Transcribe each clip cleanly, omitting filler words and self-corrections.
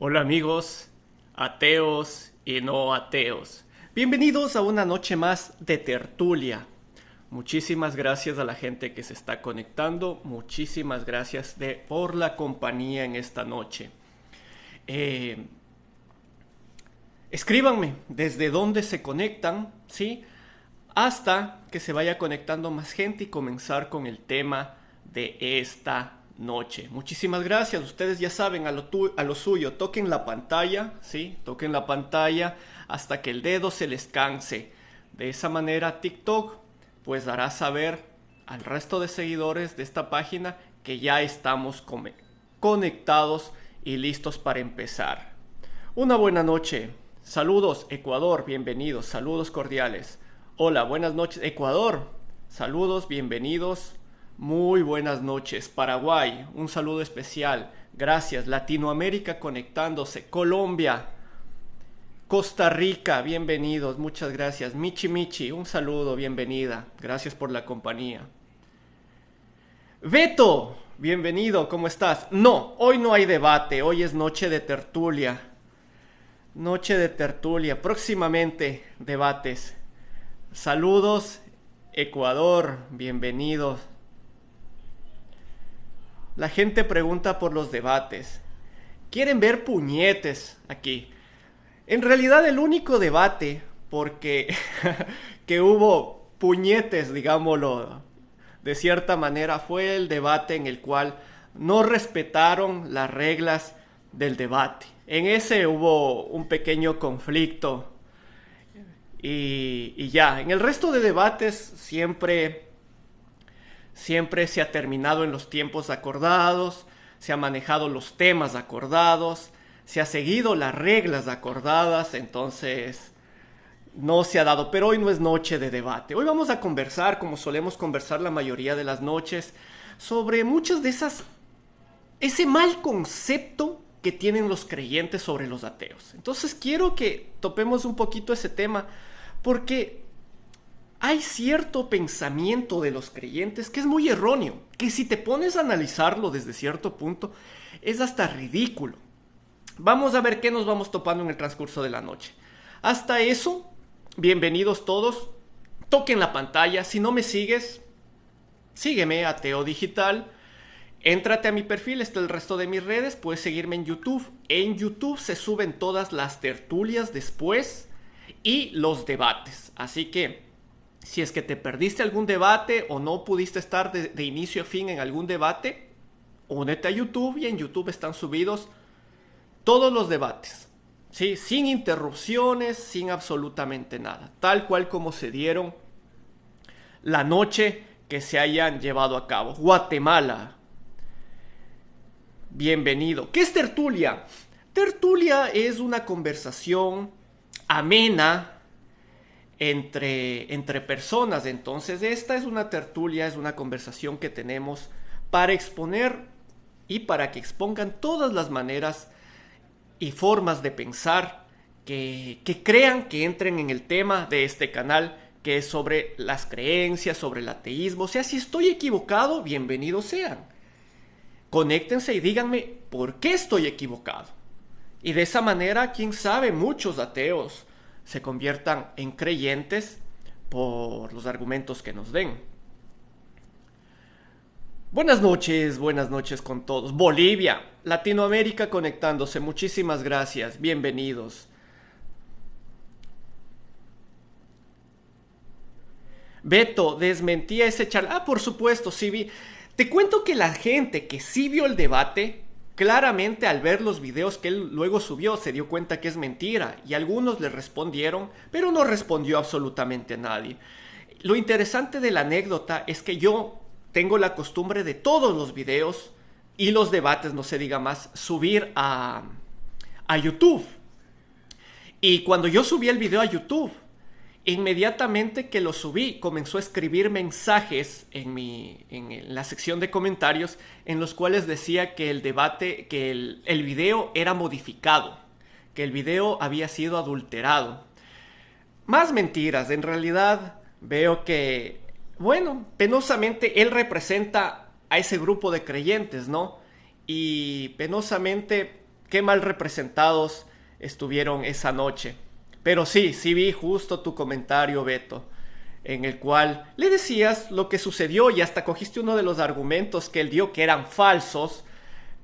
Hola amigos, ateos y no ateos. Bienvenidos a una noche más de tertulia. Muchísimas gracias a la gente que se está conectando. Muchísimas gracias por la compañía en esta noche. Eh, Escríbanme desde dónde se conectan, ¿sí? Hasta que se vaya conectando más gente y comenzar con el tema de esta noche. Muchísimas gracias. Ustedes ya saben a lo suyo. Toquen la pantalla, ¿sí? Toquen la pantalla hasta que el dedo se les canse. De esa manera TikTok pues dará saber al resto de seguidores de esta página que ya estamos conectados y listos para empezar. Una buena noche. Saludos Ecuador, bienvenidos. Saludos cordiales. Hola, buenas noches Ecuador. Saludos, bienvenidos. Muy buenas noches Paraguay. Un saludo especial. Gracias. Latinoamérica conectándose. Colombia. Costa Rica, bienvenidos. Muchas gracias. Michi Michi, un saludo, bienvenida. Gracias por la compañía. Beto, bienvenido. ¿Cómo estás? No, hoy no hay debate. Hoy es noche de tertulia. Noche de tertulia. Próximamente debates. Saludos, Ecuador, bienvenidos. La gente pregunta por los debates. Quieren ver puñetes aquí. En realidad el único debate, porque que hubo puñetes, digámoslo de cierta manera, fue el debate en el cual no respetaron las reglas del debate. En ese hubo un pequeño conflicto y ya. En el resto de debates siempre se ha terminado en los tiempos acordados, se ha manejado los temas acordados, se ha seguido las reglas acordadas, entonces no se ha dado. Pero hoy no es noche de debate. Hoy vamos a conversar, como solemos conversar la mayoría de las noches, sobre muchas de ese mal concepto que tienen los creyentes sobre los ateos. Entonces quiero que topemos un poquito ese tema, porque hay cierto pensamiento de los creyentes que es muy erróneo, que si te pones a analizarlo desde cierto punto, es hasta ridículo. Vamos a ver qué nos vamos topando en el transcurso de la noche. Hasta eso, bienvenidos todos. Toquen la pantalla. Si no me sigues, sígueme, Ateo Digital. Éntrate a mi perfil, está el resto de mis redes. Puedes seguirme en YouTube. En YouTube se suben todas las tertulias después y los debates. Así que si es que te perdiste algún debate o no pudiste estar de inicio a fin en algún debate, únete a YouTube y en YouTube están subidos todos los debates, ¿sí? Sin interrupciones, sin absolutamente nada, tal cual como se dieron la noche que se hayan llevado a cabo. Guatemala, bienvenido. ¿Qué es tertulia? Tertulia es una conversación amena entre personas. Entonces esta es una tertulia, es una conversación que tenemos para exponer y para que expongan todas las maneras y formas de pensar que crean que entren en el tema de este canal, que es sobre las creencias, sobre el ateísmo. O sea, si estoy equivocado, bienvenidos sean. Conéctense y díganme por qué estoy equivocado. Y de esa manera, quién sabe, muchos ateos se conviertan en creyentes por los argumentos que nos den. Buenas noches con todos. Bolivia, Latinoamérica conectándose. Muchísimas gracias. Bienvenidos. Beto, desmentía ese charla. Ah, por supuesto, sí vi. Te cuento que la gente que sí vio el debate, claramente al ver los videos que él luego subió, se dio cuenta que es mentira. Y algunos le respondieron, pero no respondió absolutamente a nadie. Lo interesante de la anécdota es que yo tengo la costumbre de todos los videos y los debates, no se diga más, subir a YouTube. Y cuando yo subí el video a YouTube, inmediatamente que lo subí, comenzó a escribir mensajes en la sección de comentarios en los cuales decía que el debate, que el video era modificado, que el video había sido adulterado. Más mentiras, en realidad veo que, bueno, penosamente él representa a ese grupo de creyentes, ¿no? Y penosamente qué mal representados estuvieron esa noche. Pero sí, sí vi justo tu comentario, Beto, en el cual le decías lo que sucedió y hasta cogiste uno de los argumentos que él dio que eran falsos,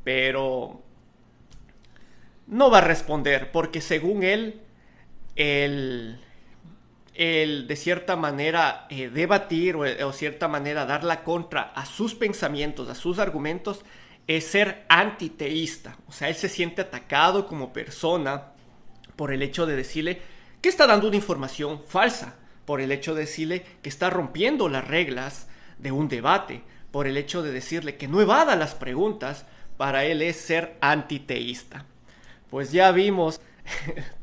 pero no va a responder porque según él, el, el de cierta manera debatir o cierta manera dar la contra a sus pensamientos, a sus argumentos, es ser antiteísta. O sea, él se siente atacado como persona por el hecho de decirle que está dando una información falsa, por el hecho de decirle que está rompiendo las reglas de un debate, por el hecho de decirle que no evada las preguntas. Para él es ser antiteísta. Pues ya vimos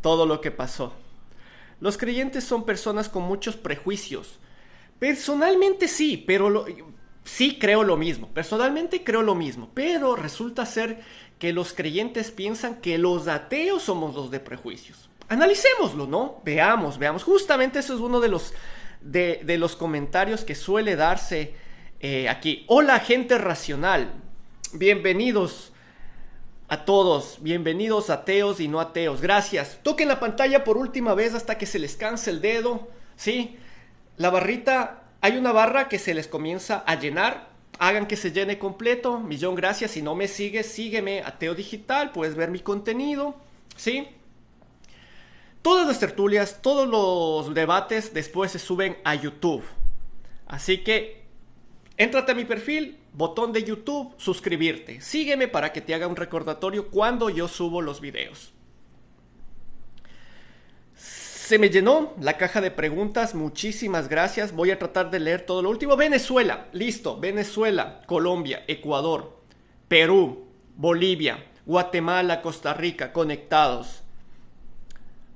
todo lo que pasó. Los creyentes son personas con muchos prejuicios. Personalmente sí, pero sí creo lo mismo. Personalmente creo lo mismo, pero resulta ser que los creyentes piensan que los ateos somos los de prejuicios. Analicémoslo, ¿no? Veamos. Justamente eso es uno de los comentarios que suele darse aquí. Hola, gente racional. Bienvenidos a todos, bienvenidos ateos y no ateos. Gracias. Toquen la pantalla por última vez hasta que se les canse el dedo. ¿Sí? La barrita, hay una barra que se les comienza a llenar. Hagan que se llene completo. Millón gracias. Si no me sigues, sígueme, Ateo Digital. Puedes ver mi contenido. ¿Sí? Todas las tertulias, todos los debates después se suben a YouTube. Así que éntrate a mi perfil, botón de YouTube, suscribirte. Sígueme para que te haga un recordatorio cuando yo subo los videos. Se me llenó la caja de preguntas, muchísimas gracias. Voy a tratar de leer todo lo último. Venezuela, listo. Venezuela, Colombia, Ecuador, Perú, Bolivia, Guatemala, Costa Rica, conectados.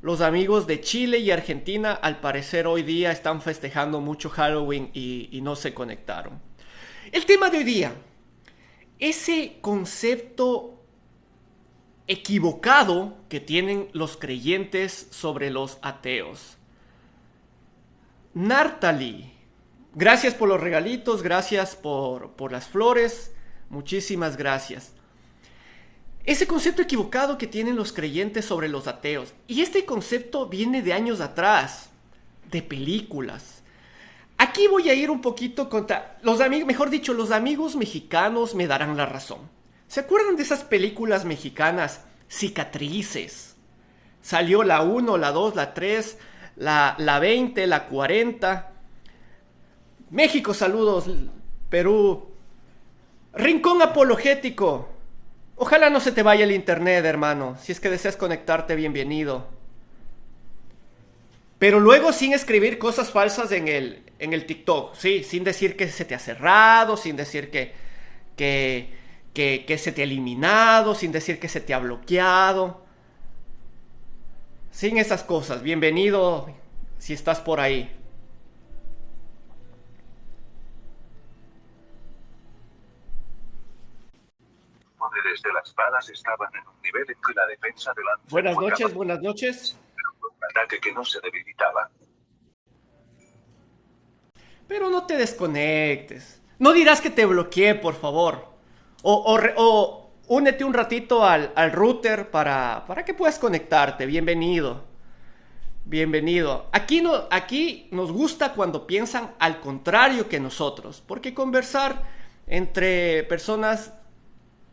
Los amigos de Chile y Argentina al parecer hoy día están festejando mucho Halloween y no se conectaron. El tema de hoy día, ese concepto equivocado que tienen los creyentes sobre los ateos. Nartali, gracias por los regalitos, gracias por las flores, muchísimas gracias. Ese concepto equivocado que tienen los creyentes sobre los ateos. Y este concepto viene de años atrás, de películas. Aquí voy a ir un poquito contra los amigos, mejor dicho, los amigos mexicanos me darán la razón. ¿Se acuerdan de esas películas mexicanas, Cicatrices? Salió la 1, la 2, la 3, la 20, la 40. México, saludos. Perú. Rincón apologético. Ojalá no se te vaya el internet, hermano. Si es que deseas conectarte, bienvenido. Pero luego sin escribir cosas falsas en el TikTok, ¿sí? Sin decir que se te ha cerrado, sin decir que se te ha eliminado, sin decir que se te ha bloqueado. Sin esas cosas. Bienvenido si estás por ahí. Poderes de las balas estaban en un nivel en que la defensa del Lancer Buenas noches, buenas noches. un ataque que no se debilitaba. Pero no te desconectes. No dirás que te bloqueé, por favor. O únete un ratito al router para que puedas conectarte. Bienvenido. Bienvenido. Aquí nos gusta cuando piensan al contrario que nosotros. Porque conversar entre personas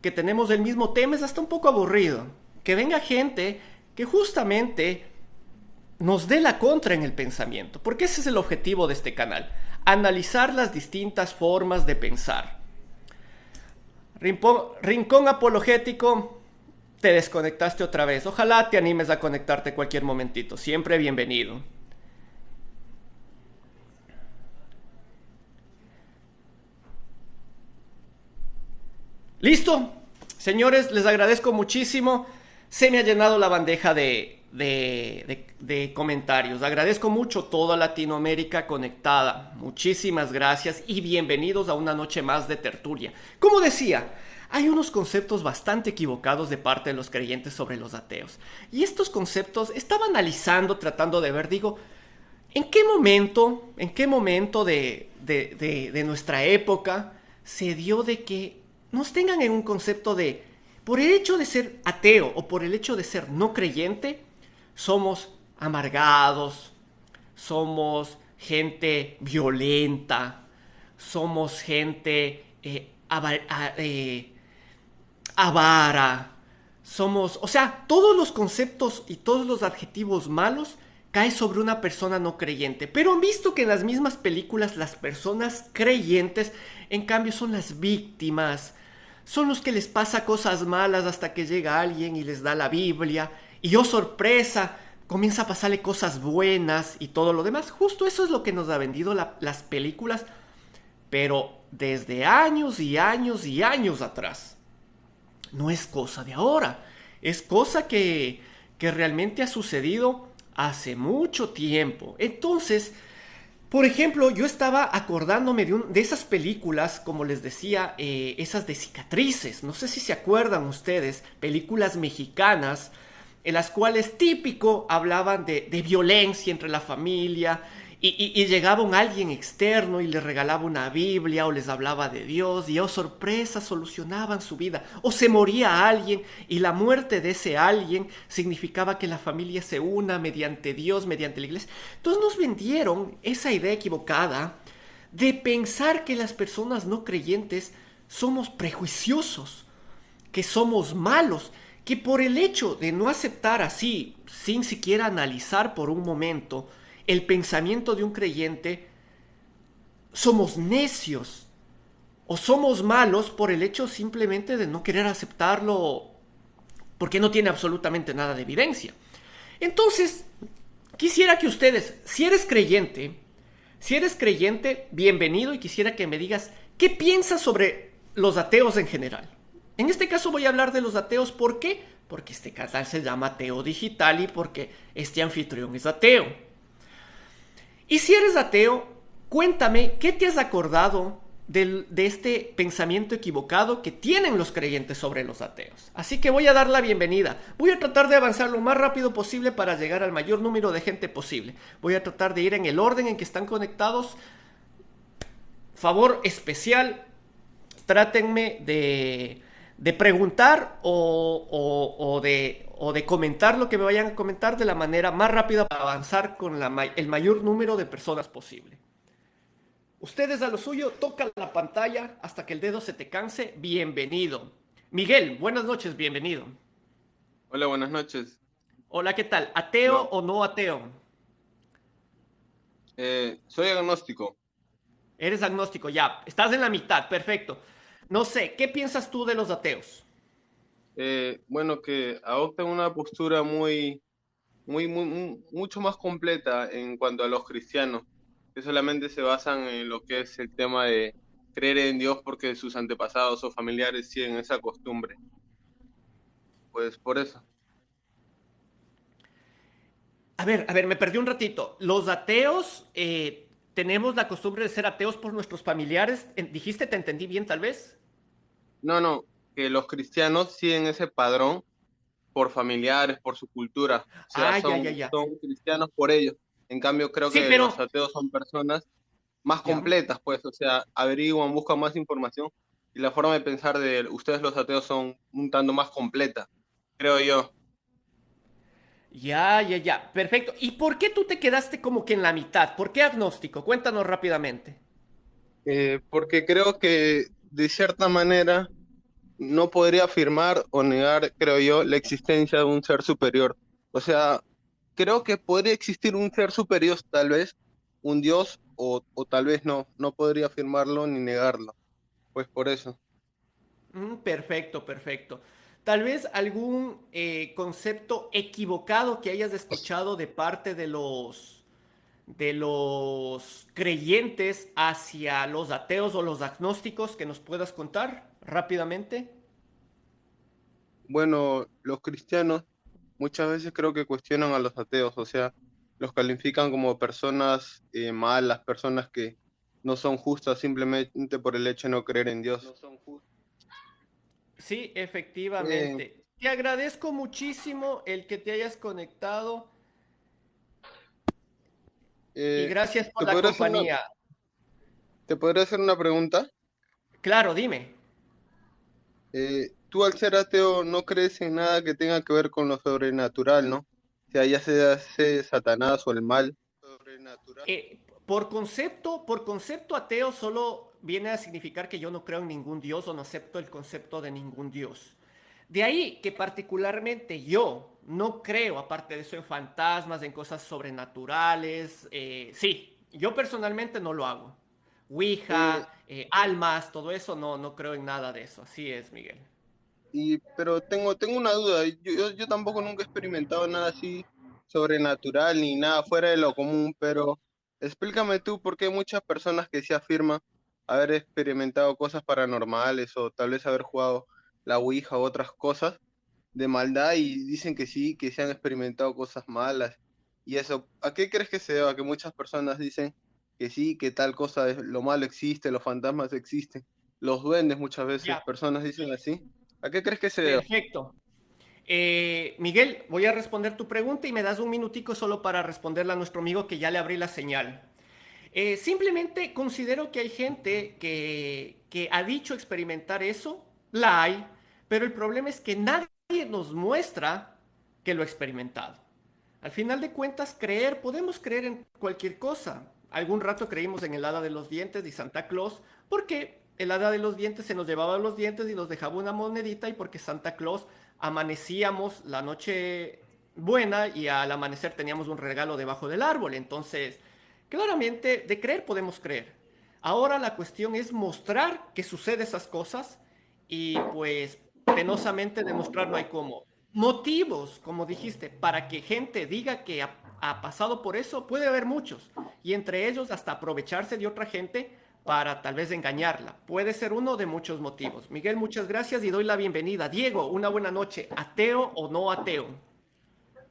que tenemos el mismo tema es hasta un poco aburrido. Que venga gente que justamente nos dé la contra en el pensamiento. Porque ese es el objetivo de este canal. Analizar las distintas formas de pensar. Rincón apologético, te desconectaste otra vez. Ojalá te animes a conectarte cualquier momentito. Siempre bienvenido. ¿Listo? Señores, les agradezco muchísimo. Se me ha llenado la bandeja de comentarios. Agradezco mucho toda Latinoamérica conectada. Muchísimas gracias y bienvenidos a una noche más de tertulia. Como decía, hay unos conceptos bastante equivocados de parte de los creyentes sobre los ateos. Y estos conceptos estaba analizando, tratando de ver, digo, ¿en qué momento de nuestra época se dio de que nos tengan en un concepto de Por el hecho de ser ateo o por el hecho de ser no creyente, somos amargados, somos gente violenta, somos gente avara, somos, o sea, todos los conceptos y todos los adjetivos malos caen sobre una persona no creyente. Pero han visto que en las mismas películas las personas creyentes, en cambio, son las víctimas, son los que les pasa cosas malas hasta que llega alguien y les da la Biblia y oh sorpresa, comienza a pasarle cosas buenas y todo lo demás. Justo eso es lo que nos ha vendido las películas, pero desde años y años y años atrás. No es cosa de ahora, es cosa que realmente ha sucedido hace mucho tiempo. Entonces, por ejemplo, yo estaba acordándome de esas películas, como les decía, esas de cicatrices. No sé si se acuerdan ustedes, películas mexicanas, en las cuales típico hablaban de violencia entre la familia y llegaba un alguien externo y les regalaba una Biblia o les hablaba de Dios y oh sorpresa solucionaban su vida. O se moría alguien y la muerte de ese alguien significaba que la familia se una mediante Dios, mediante la iglesia. Entonces nos vendieron esa idea equivocada de pensar que las personas no creyentes somos prejuiciosos, que somos malos, que por el hecho de no aceptar así, sin siquiera analizar por un momento el pensamiento de un creyente, somos necios o somos malos por el hecho simplemente de no querer aceptarlo porque no tiene absolutamente nada de evidencia. Entonces, quisiera que ustedes, si eres creyente, bienvenido y quisiera que me digas qué piensas sobre los ateos en general. En este caso voy a hablar de los ateos, ¿por qué? Porque este canal se llama Ateo Digital y porque este anfitrión es ateo. Y si eres ateo, cuéntame qué te has acordado de este pensamiento equivocado que tienen los creyentes sobre los ateos. Así que voy a dar la bienvenida. Voy a tratar de avanzar lo más rápido posible para llegar al mayor número de gente posible. Voy a tratar de ir en el orden en que están conectados. Favor especial, trátenme de preguntar o de comentar lo que me vayan a comentar de la manera más rápida para avanzar con el mayor número de personas posible. Ustedes a lo suyo, toca la pantalla hasta que el dedo se te canse. Bienvenido. Miguel, buenas noches, bienvenido. Hola, buenas noches. Hola, ¿qué tal? ¿Ateo Yo o no ateo? soy agnóstico. Eres agnóstico, ya. Estás en la mitad, perfecto. No sé, ¿qué piensas tú de los ateos? Bueno, que adoptan una postura mucho más completa en cuanto a los cristianos, que solamente se basan en lo que es el tema de creer en Dios porque sus antepasados o familiares siguen esa costumbre. Pues por eso. A ver, me perdí un ratito. Los ateos, tenemos la costumbre de ser ateos por nuestros familiares. ¿Dijiste, te entendí bien tal vez? No, no, que los cristianos siguen ese padrón por familiares, por su cultura. O sea, Ah, ya, ya, ya. son cristianos por ellos. En cambio, creo Sí, que los pero... ateos son personas más Ya. completas, pues, o sea, averiguan, buscan más información y la forma de pensar de ustedes los ateos son un tanto más completa, creo yo. Ya, ya, ya. Perfecto. ¿Y por qué tú te quedaste como que en la mitad? ¿Por qué agnóstico? Cuéntanos rápidamente. Porque creo que de cierta manera no podría afirmar o negar, creo yo, la existencia de un ser superior. O sea, creo que podría existir un ser superior, tal vez, un Dios, o tal vez no, no podría afirmarlo ni negarlo. Pues por eso. Perfecto, perfecto. Tal vez algún concepto equivocado que hayas escuchado de parte de los creyentes hacia los ateos o los agnósticos que nos puedas contar rápidamente. Bueno, los cristianos muchas veces creo que cuestionan a los ateos, o sea, los califican como personas malas, personas que no son justas simplemente por el hecho de no creer en Dios. Sí, Eh, efectivamente. Te agradezco muchísimo el que te hayas conectado y eh, gracias por ¿te la podría hacer compañía. te podría hacer una pregunta? Claro, dime. tú al ser ateo no crees en nada que tenga que ver con lo sobrenatural, ¿no? O sea, ya sea Satanás o el mal. Sobrenatural. Por concepto ateo solo viene a significar que yo no creo en ningún dios o no acepto el concepto de ningún dios. De ahí que particularmente yo no creo, aparte de eso, en fantasmas, en cosas sobrenaturales. Sí, yo personalmente no lo hago. Eh, Ouija, almas, todo eso, no, no creo en nada de eso. Así es, Miguel. pero tengo una duda. Yo tampoco nunca he experimentado nada así sobrenatural ni nada fuera de lo común, pero explícame tú por qué hay muchas personas que se afirman haber experimentado cosas paranormales o tal vez haber jugado la Ouija u otras cosas de maldad y dicen que sí, que se han experimentado cosas malas. Y eso, ¿a qué crees que se deba? Que muchas personas dicen que sí, que tal cosa, lo malo existe, los fantasmas existen, los duendes muchas veces, Ya, personas dicen así. ¿A qué crees que se deba? perfecto. Miguel, voy a responder tu pregunta y me das un minutico solo para responderle a nuestro amigo que ya le abrí la señal. Simplemente considero que hay gente que ha dicho experimentar eso, la hay, pero el problema es que nadie nos muestra que lo ha experimentado. Al final de cuentas, podemos creer en cualquier cosa. Algún rato creímos en el hada de los dientes y Santa Claus, porque el hada de los dientes se nos llevaba los dientes y nos dejaba una monedita, y porque Santa Claus amanecíamos la noche buena y al amanecer teníamos un regalo debajo del árbol. Entonces, claramente, de creer podemos creer. Ahora la cuestión es mostrar que sucede esas cosas, y pues penosamente demostrar no hay cómo. Motivos, como dijiste, para que gente diga que ha pasado por eso, puede haber muchos. Y entre ellos hasta aprovecharse de otra gente para tal vez engañarla. Puede ser uno de muchos motivos. Miguel, muchas gracias y doy la bienvenida. Diego, una buena noche. ¿Ateo o no ateo?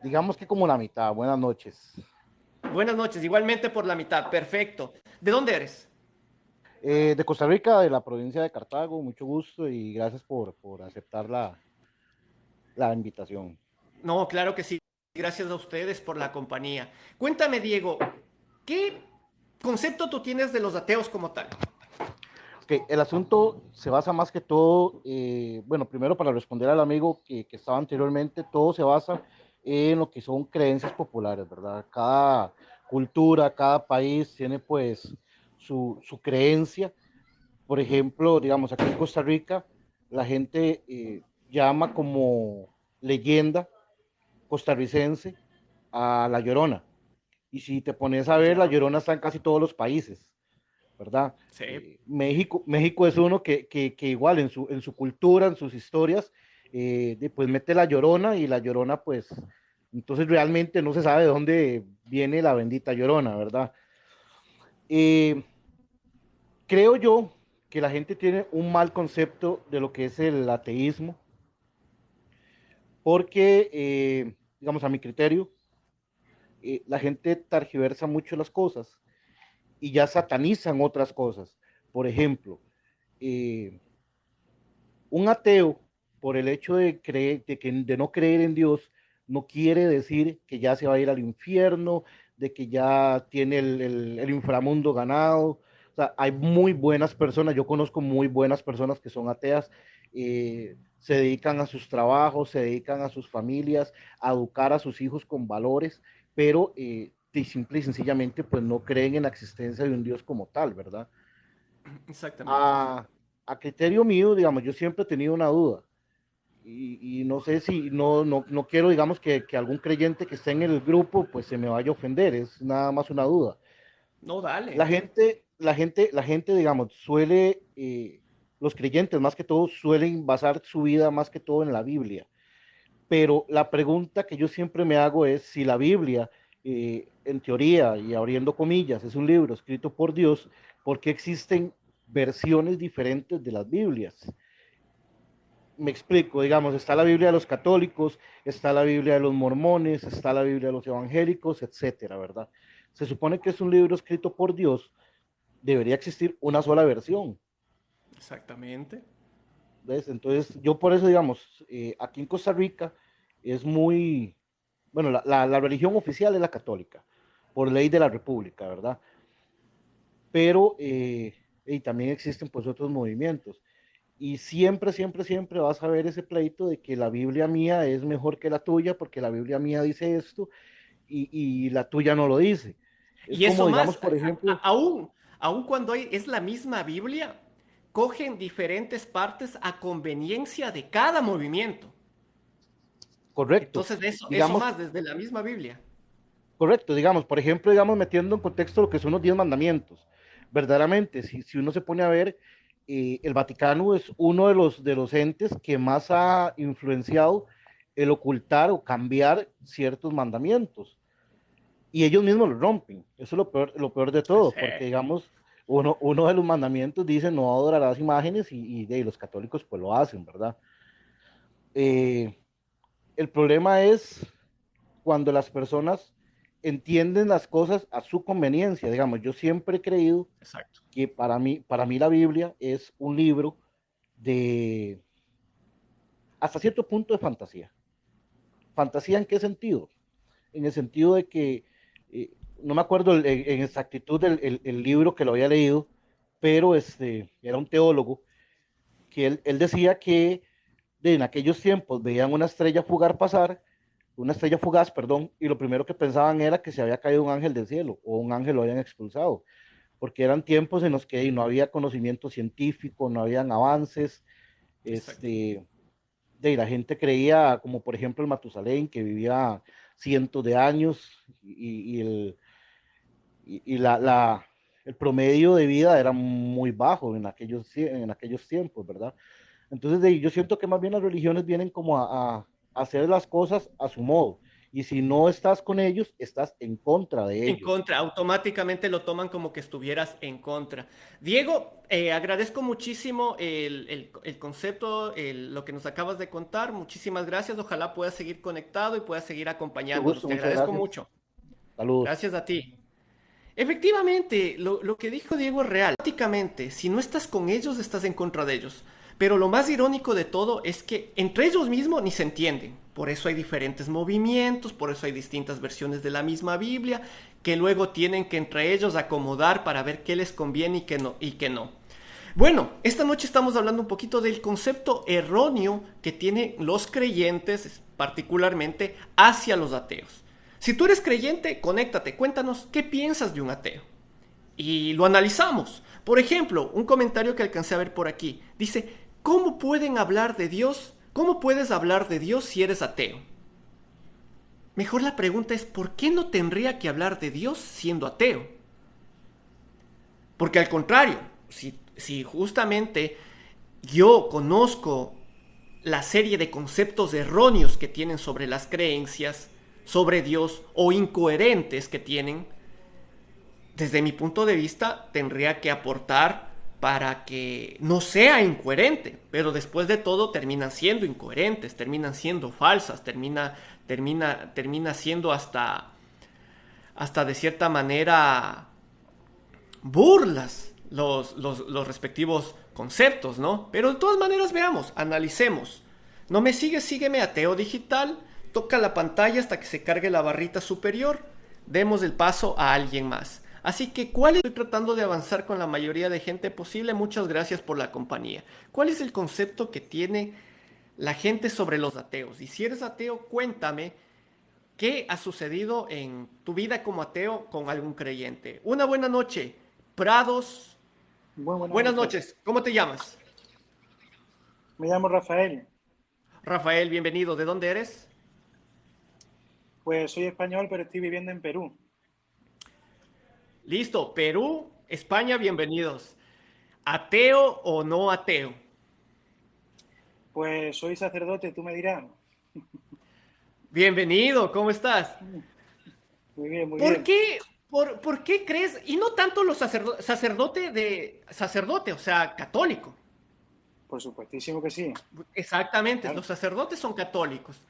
Digamos que como la mitad. Buenas noches. Buenas noches, igualmente por la mitad. Perfecto. ¿De dónde eres? De Costa Rica, de la provincia de Cartago, mucho gusto y gracias por aceptar la invitación. No, claro que sí. Gracias a ustedes por la compañía. Cuéntame, Diego, ¿qué concepto tú tienes de los ateos como tal? Okay, el asunto se basa más que todo, bueno, primero para responder al amigo que estaba anteriormente, todo se basa en lo que son creencias populares, ¿verdad? Cada cultura, cada país tiene pues su creencia. Por ejemplo, digamos, aquí en Costa Rica, la gente llama como leyenda costarricense a La Llorona. Y si te pones a ver, La Ya, Llorona está en casi todos los países, ¿verdad? sí. México es uno que igual en su cultura, en sus historias, pues mete La Llorona y La Llorona, pues, entonces realmente no se sabe de dónde viene la bendita Llorona, ¿verdad? Eh, Creo yo que la gente tiene un mal concepto de lo que es el ateísmo, porque, digamos, a mi criterio, la gente targiversa mucho las cosas y ya satanizan otras cosas. Por ejemplo, eh, un ateo, por el hecho de, creer, de no creer en Dios, no quiere decir que ya se va a ir al infierno, de que ya tiene el inframundo ganado. O sea, hay muy buenas personas, yo conozco muy buenas personas que son ateas, se dedican a sus trabajos, se dedican a sus familias, a educar a sus hijos con valores, pero simple y sencillamente pues no creen en la existencia de un Dios como tal, ¿verdad? Exactamente, sí. A, a criterio mío, digamos, yo siempre he tenido una duda y no sé si, no quiero, digamos, que algún creyente que esté en el grupo, pues se me vaya a ofender, es nada más una duda. No, dale. La gente, digamos, suele, los creyentes más que todo suelen basar su vida más que todo en la Biblia, pero la pregunta que yo siempre me hago es si la Biblia, en teoría y abriendo comillas, es un libro escrito por Dios, ¿por qué existen versiones diferentes de las Biblias? Me explico, digamos, está la Biblia de los católicos, está la Biblia de los mormones, está la Biblia de los evangélicos, etcétera, ¿verdad? Se supone que es un libro escrito por Dios, debería existir una sola versión, Exactamente. ¿ves? Entonces, yo por eso, digamos, aquí en Costa Rica es muy, bueno, la religión oficial es la católica, por ley de la República, ¿verdad? Pero y también existen pues otros movimientos. Y siempre, siempre, siempre vas a ver ese pleito de que la Biblia mía es mejor que la tuya porque la Biblia mía dice esto y la tuya no lo dice. Es Y como, eso digamos, más, por ejemplo, aún cuando es la misma Biblia, cogen diferentes partes a conveniencia de cada movimiento. correcto, Entonces, eso digamos, más desde la misma Biblia. correcto, digamos, por ejemplo, digamos, metiendo en contexto lo que son los 10 mandamientos. Verdaderamente, si uno se pone a ver, el Vaticano es uno de los entes que más ha influenciado el ocultar o cambiar ciertos mandamientos. Y ellos mismos lo rompen. Eso es lo peor de todo, Sí. porque digamos, uno de los mandamientos dice no adorarás imágenes y los católicos pues lo hacen, ¿verdad? Eh, el problema es cuando las personas entienden las cosas a su conveniencia. Digamos, yo siempre he creído Exacto. que para mí la Biblia es un libro de, hasta cierto punto de fantasía. ¿Fantasía en qué sentido? En el sentido de que, no me acuerdo en exactitud el libro que lo había leído, pero era un teólogo que él decía que en aquellos tiempos veían una estrella fugaz, perdón, y lo primero que pensaban era que se había caído un ángel del cielo o un ángel lo habían expulsado, porque eran tiempos en los que no había conocimiento científico, no habían avances, Exacto. la gente creía, como por ejemplo el Matusalén, que vivía cientos de años y el promedio de vida era muy bajo en aquellos tiempos, ¿verdad? Entonces, yo siento que más bien las religiones vienen como a hacer las cosas a su modo. Y si no estás con ellos, estás en contra de En ellos. contra, automáticamente lo toman como que estuvieras en contra. Diego, agradezco muchísimo el concepto, lo que nos acabas de contar. Muchísimas gracias. Ojalá puedas seguir conectado y puedas seguir Mucho acompañándonos. gusto, Te muchas agradezco gracias. mucho. Saludos. Gracias a ti. Efectivamente, lo que dijo Diego es real. Prácticamente, si no estás con ellos, estás en contra de ellos. Pero lo más irónico de todo es que entre ellos mismos ni se entienden. Por eso hay diferentes movimientos, por eso hay distintas versiones de la misma Biblia, que luego tienen que entre ellos acomodar para ver qué les conviene y qué no. Y qué no. Bueno, esta noche estamos hablando un poquito del concepto erróneo que tienen los creyentes, particularmente hacia los ateos. Si tú eres creyente, conéctate, cuéntanos qué piensas de un ateo. Y lo analizamos. Por ejemplo, un comentario que alcancé a ver por aquí. Dice, ¿cómo pueden hablar de Dios? ¿Cómo puedes hablar de Dios si eres ateo? Mejor la pregunta es, ¿por qué no tendría que hablar de Dios siendo ateo? Porque al contrario, si justamente yo conozco la serie de conceptos erróneos que tienen sobre las creencias, sobre Dios o incoherentes que tienen, desde mi punto de vista tendría que aportar para que no sea incoherente, pero después de todo terminan siendo incoherentes, terminan siendo falsas, termina siendo hasta de cierta manera burlas los respectivos conceptos, ¿no? Pero de todas maneras veamos, analicemos. ¿No me sigues? Sígueme, Ateo Digital. Toca la pantalla hasta que se cargue la barrita superior. Demos el paso a alguien más. Así que, ¿cuál estoy tratando de avanzar con la mayoría de gente posible? Muchas gracias por la compañía. ¿Cuál es el concepto que tiene la gente sobre los ateos? Y si eres ateo, cuéntame qué ha sucedido en tu vida como ateo con algún creyente. Una buena noche. Prados. Muy buenas Buenas noches. noches. ¿Cómo te llamas? Me llamo Rafael. Rafael, bienvenido. ¿De dónde eres? Pues soy español, pero estoy viviendo en Perú. Listo. Perú, España, bienvenidos. ¿Ateo o no ateo? Pues soy sacerdote, tú me dirás. Bienvenido. ¿Cómo estás? Muy bien, muy ¿Por bien. qué, por qué crees? Y no tanto los sacerdote, o sea, católico. Por supuestísimo que sí. Exactamente, Claro, los sacerdotes son católicos.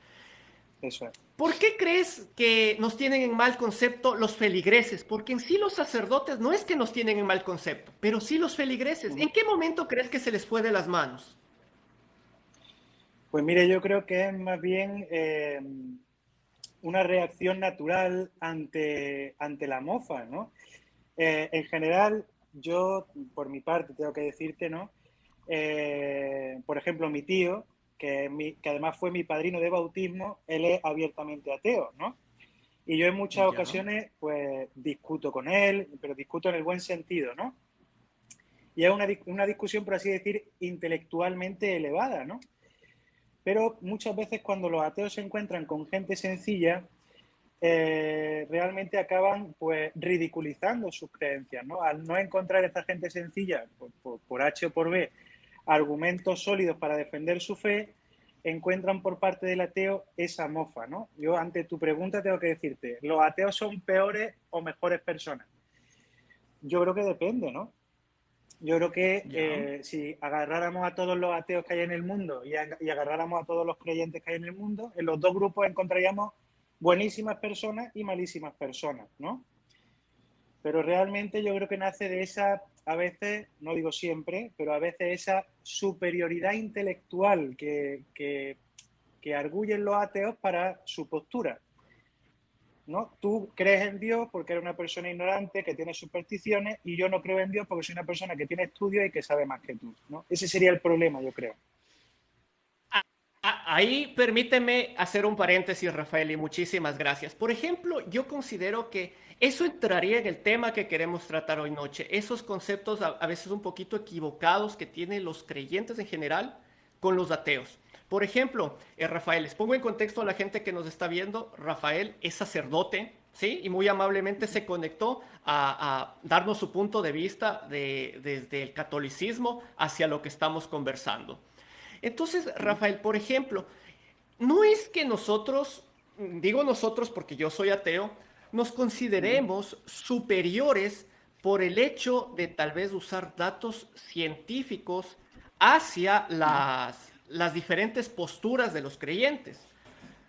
eso es. ¿Por qué crees que nos tienen en mal concepto los feligreses? Porque en sí los sacerdotes no es que nos tienen en mal concepto, pero sí los feligreses. ¿En qué momento crees que se les fue de las manos? Pues mire, yo creo que es más bien una reacción natural ante la mofa, ¿no? En general, yo, por mi parte, tengo que decirte, ¿no? por ejemplo, mi tío, que además fue mi padrino de bautismo, él es abiertamente ateo, ¿no? Y yo en muchas Ya, ocasiones, pues, discuto con él, pero discuto en el buen sentido, ¿no? Y es una discusión, por así decir, intelectualmente elevada, ¿no? Pero muchas veces cuando los ateos se encuentran con gente sencilla, realmente acaban pues ridiculizando sus creencias, ¿no? Al no encontrar esta gente sencilla, por H o por B, argumentos sólidos para defender su fe, encuentran por parte del ateo esa mofa, ¿no? Yo ante tu pregunta tengo que decirte, ¿los ateos son peores o mejores personas? Yo creo que depende, ¿no? Yo creo que ya. si agarráramos a todos los ateos que hay en el mundo y agarráramos a todos los creyentes que hay en el mundo, en los dos grupos encontraríamos buenísimas personas y malísimas personas, ¿no? Pero realmente yo creo que nace de esa, a veces, no digo siempre, pero a veces esa superioridad intelectual que arguyen los ateos para su postura, ¿no? Tú crees en Dios porque eres una persona ignorante que tiene supersticiones y yo no creo en Dios porque soy una persona que tiene estudios y que sabe más que tú, ¿no? Ese sería el problema, yo creo. Ahí permíteme hacer un paréntesis, Rafael, y muchísimas gracias. Por ejemplo, yo considero que eso entraría en el tema que queremos tratar hoy noche, esos conceptos a veces un poquito equivocados que tienen los creyentes en general con los ateos. Por ejemplo, Rafael, les pongo en contexto a la gente que nos está viendo. Rafael es sacerdote, ¿sí? Y muy amablemente se conectó a darnos su punto de vista desde el catolicismo hacia lo que estamos conversando. Entonces, Rafael, por ejemplo, no es que nosotros, digo nosotros porque yo soy ateo, nos consideremos superiores por el hecho de tal vez usar datos científicos hacia las diferentes posturas de los creyentes.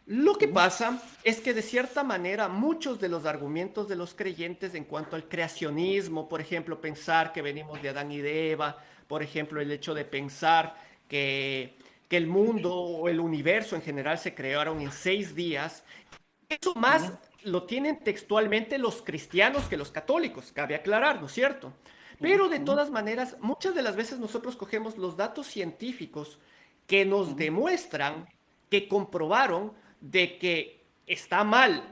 Lo que pasa es que de cierta manera muchos de los argumentos de los creyentes en cuanto al creacionismo, por ejemplo, pensar que venimos de Adán y de Eva, por ejemplo, el hecho de pensar que, que el mundo o el universo en general se crearon en 6 días, eso más lo tienen textualmente los cristianos que los católicos, cabe aclarar, ¿no es cierto? Pero de todas maneras, muchas de las veces nosotros cogemos los datos científicos que nos demuestran, que comprobaron de que está mal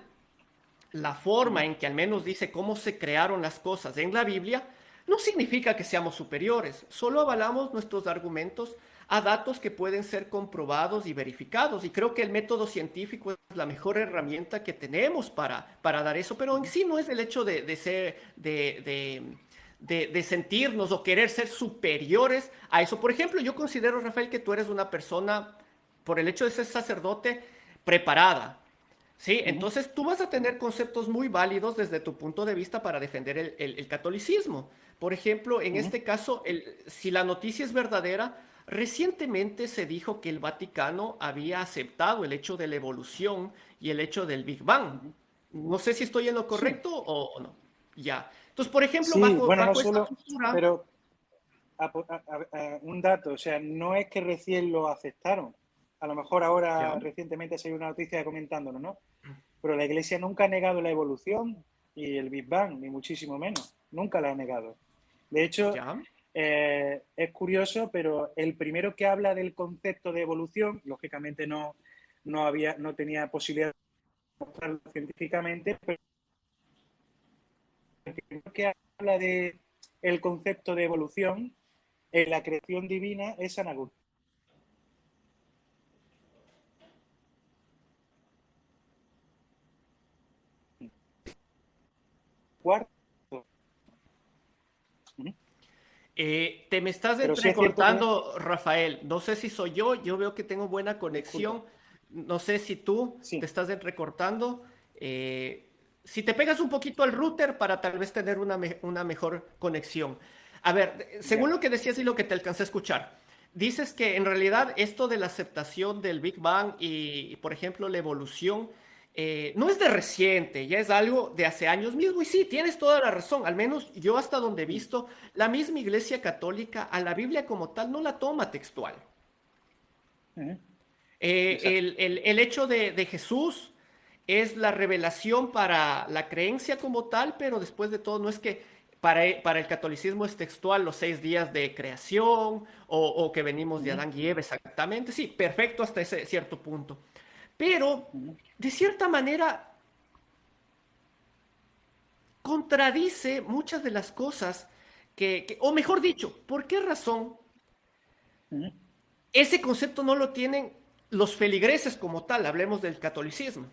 la forma en que al menos dice cómo se crearon las cosas en la Biblia, no significa que seamos superiores, solo avalamos nuestros argumentos a datos que pueden ser comprobados y verificados. Y creo que el método científico es la mejor herramienta que tenemos para dar eso, pero en sí no es el hecho de ser, de sentirnos o querer ser superiores a eso. Por ejemplo, yo considero, Rafael, que tú eres una persona, por el hecho de ser sacerdote, preparada. Sí, entonces tú vas a tener conceptos muy válidos desde tu punto de vista para defender el catolicismo. Por ejemplo, en este caso, si la noticia es verdadera, recientemente se dijo que el Vaticano había aceptado el hecho de la evolución y el hecho del Big Bang. No sé si estoy en lo Sí, correcto o no. Ya. Entonces, por ejemplo, sí, bueno, no bajo esta solo, postura, pero un dato, o sea, no es que recién lo aceptaron. A lo mejor ahora, ya, recientemente, se ha una noticia comentándolo, ¿no? Pero la Iglesia nunca ha negado la evolución y el Big Bang, ni muchísimo menos. Nunca la ha negado. De hecho, ya, es curioso, pero el primero que habla del concepto de evolución, lógicamente no tenía posibilidad de mostrarlo científicamente, pero el primero que habla de el concepto de evolución en la creación divina es San Agustín. Cuarto. te me estás Pero sí es cierto que, entrecortando, Rafael. No sé si soy yo veo que tengo buena disculpa, conexión. No sé si tú te sí, estás entrecortando. Eh, si te pegas un poquito al router para tal vez tener una mejor conexión. A ver, según ya. lo que decías y lo que te alcancé a escuchar, dices que en realidad esto de la aceptación del Big Bang y, por ejemplo, la evolución no es de reciente, ya es algo de hace años mismo. Y sí, tienes toda la razón. Al menos yo hasta donde he visto, la misma Iglesia Católica a la Biblia como tal no la toma textual. Exacto. El hecho de Jesús es la revelación para la creencia como tal, pero después de todo no es que para el catolicismo es textual los 6 días de creación o que venimos de Adán y Eva, exactamente. Sí, perfecto hasta ese cierto punto. Pero, de cierta manera, contradice muchas de las cosas o mejor dicho, ¿por qué razón ese concepto no lo tienen los feligreses como tal? Hablemos del catolicismo.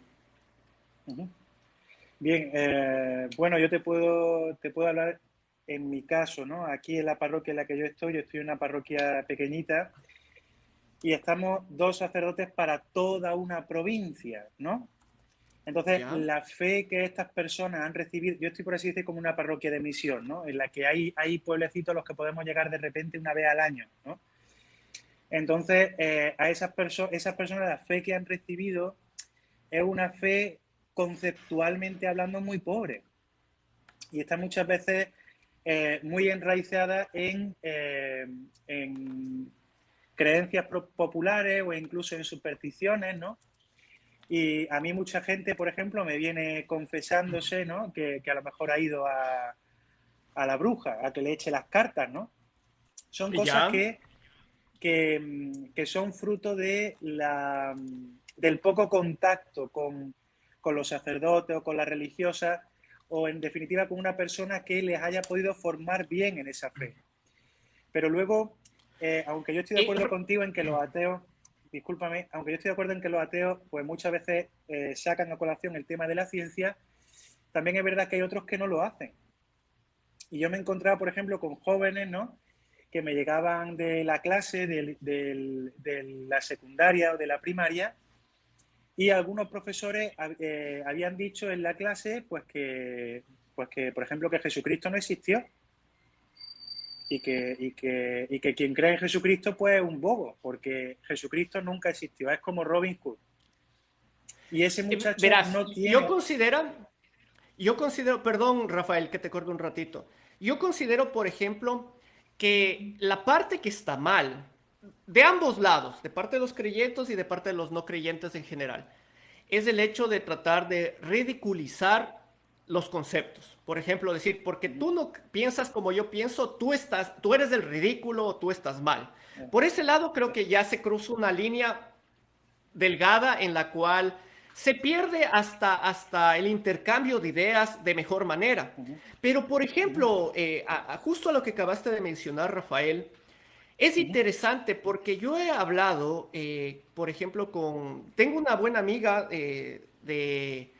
Bien, bueno, yo te puedo hablar en mi caso, ¿no? Aquí en la parroquia en la que yo estoy en una parroquia pequeñita y estamos 2 sacerdotes para toda una provincia, ¿no? Entonces, ¿Ya? la fe que estas personas han recibido, yo estoy por así decir como una parroquia de misión, ¿no? En la que hay pueblecitos a los que podemos llegar de repente una vez al año, ¿no? Entonces, a esas personas, la fe que han recibido es una fe conceptualmente hablando muy pobre y está muchas veces muy enraizada en creencias populares o incluso en supersticiones, ¿no? Y a mí mucha gente, por ejemplo, me viene confesándose, ¿no? Que a lo mejor ha ido a la bruja, a que le eche las cartas, ¿no? Son cosas ¿Ya? que son fruto del poco contacto con los sacerdotes o con las religiosas, o en definitiva con una persona que les haya podido formar bien en esa fe. Pero luego, aunque yo estoy de acuerdo contigo en que los ateos, discúlpame, aunque yo estoy de acuerdo en que los ateos pues muchas veces sacan a colación el tema de la ciencia, también es verdad que hay otros que no lo hacen. Y yo me he encontrado, por ejemplo, con jóvenes, ¿no?, que me llegaban de la clase, de la secundaria o de la primaria, y algunos profesores habían dicho en la clase pues que, por ejemplo, que Jesucristo no existió y que quien cree en Jesucristo pues es un bobo, porque Jesucristo nunca existió, es como Robin Hood. Y ese muchacho Verás, no tiene... yo considero, perdón, Rafael, que te corto un ratito. Yo considero, por ejemplo, que la parte que está mal, de ambos lados, de parte de los creyentes y de parte de los no creyentes en general, es el hecho de tratar de ridiculizar los conceptos. Por ejemplo, decir, porque tú no piensas como yo pienso, tú eres del ridículo o tú estás mal. Por ese lado creo que ya se cruza una línea delgada en la cual se pierde hasta el intercambio de ideas de mejor manera. Pero, por ejemplo, justo a lo que acabaste de mencionar, Rafael, es interesante porque yo he hablado, por ejemplo, tengo una buena amiga de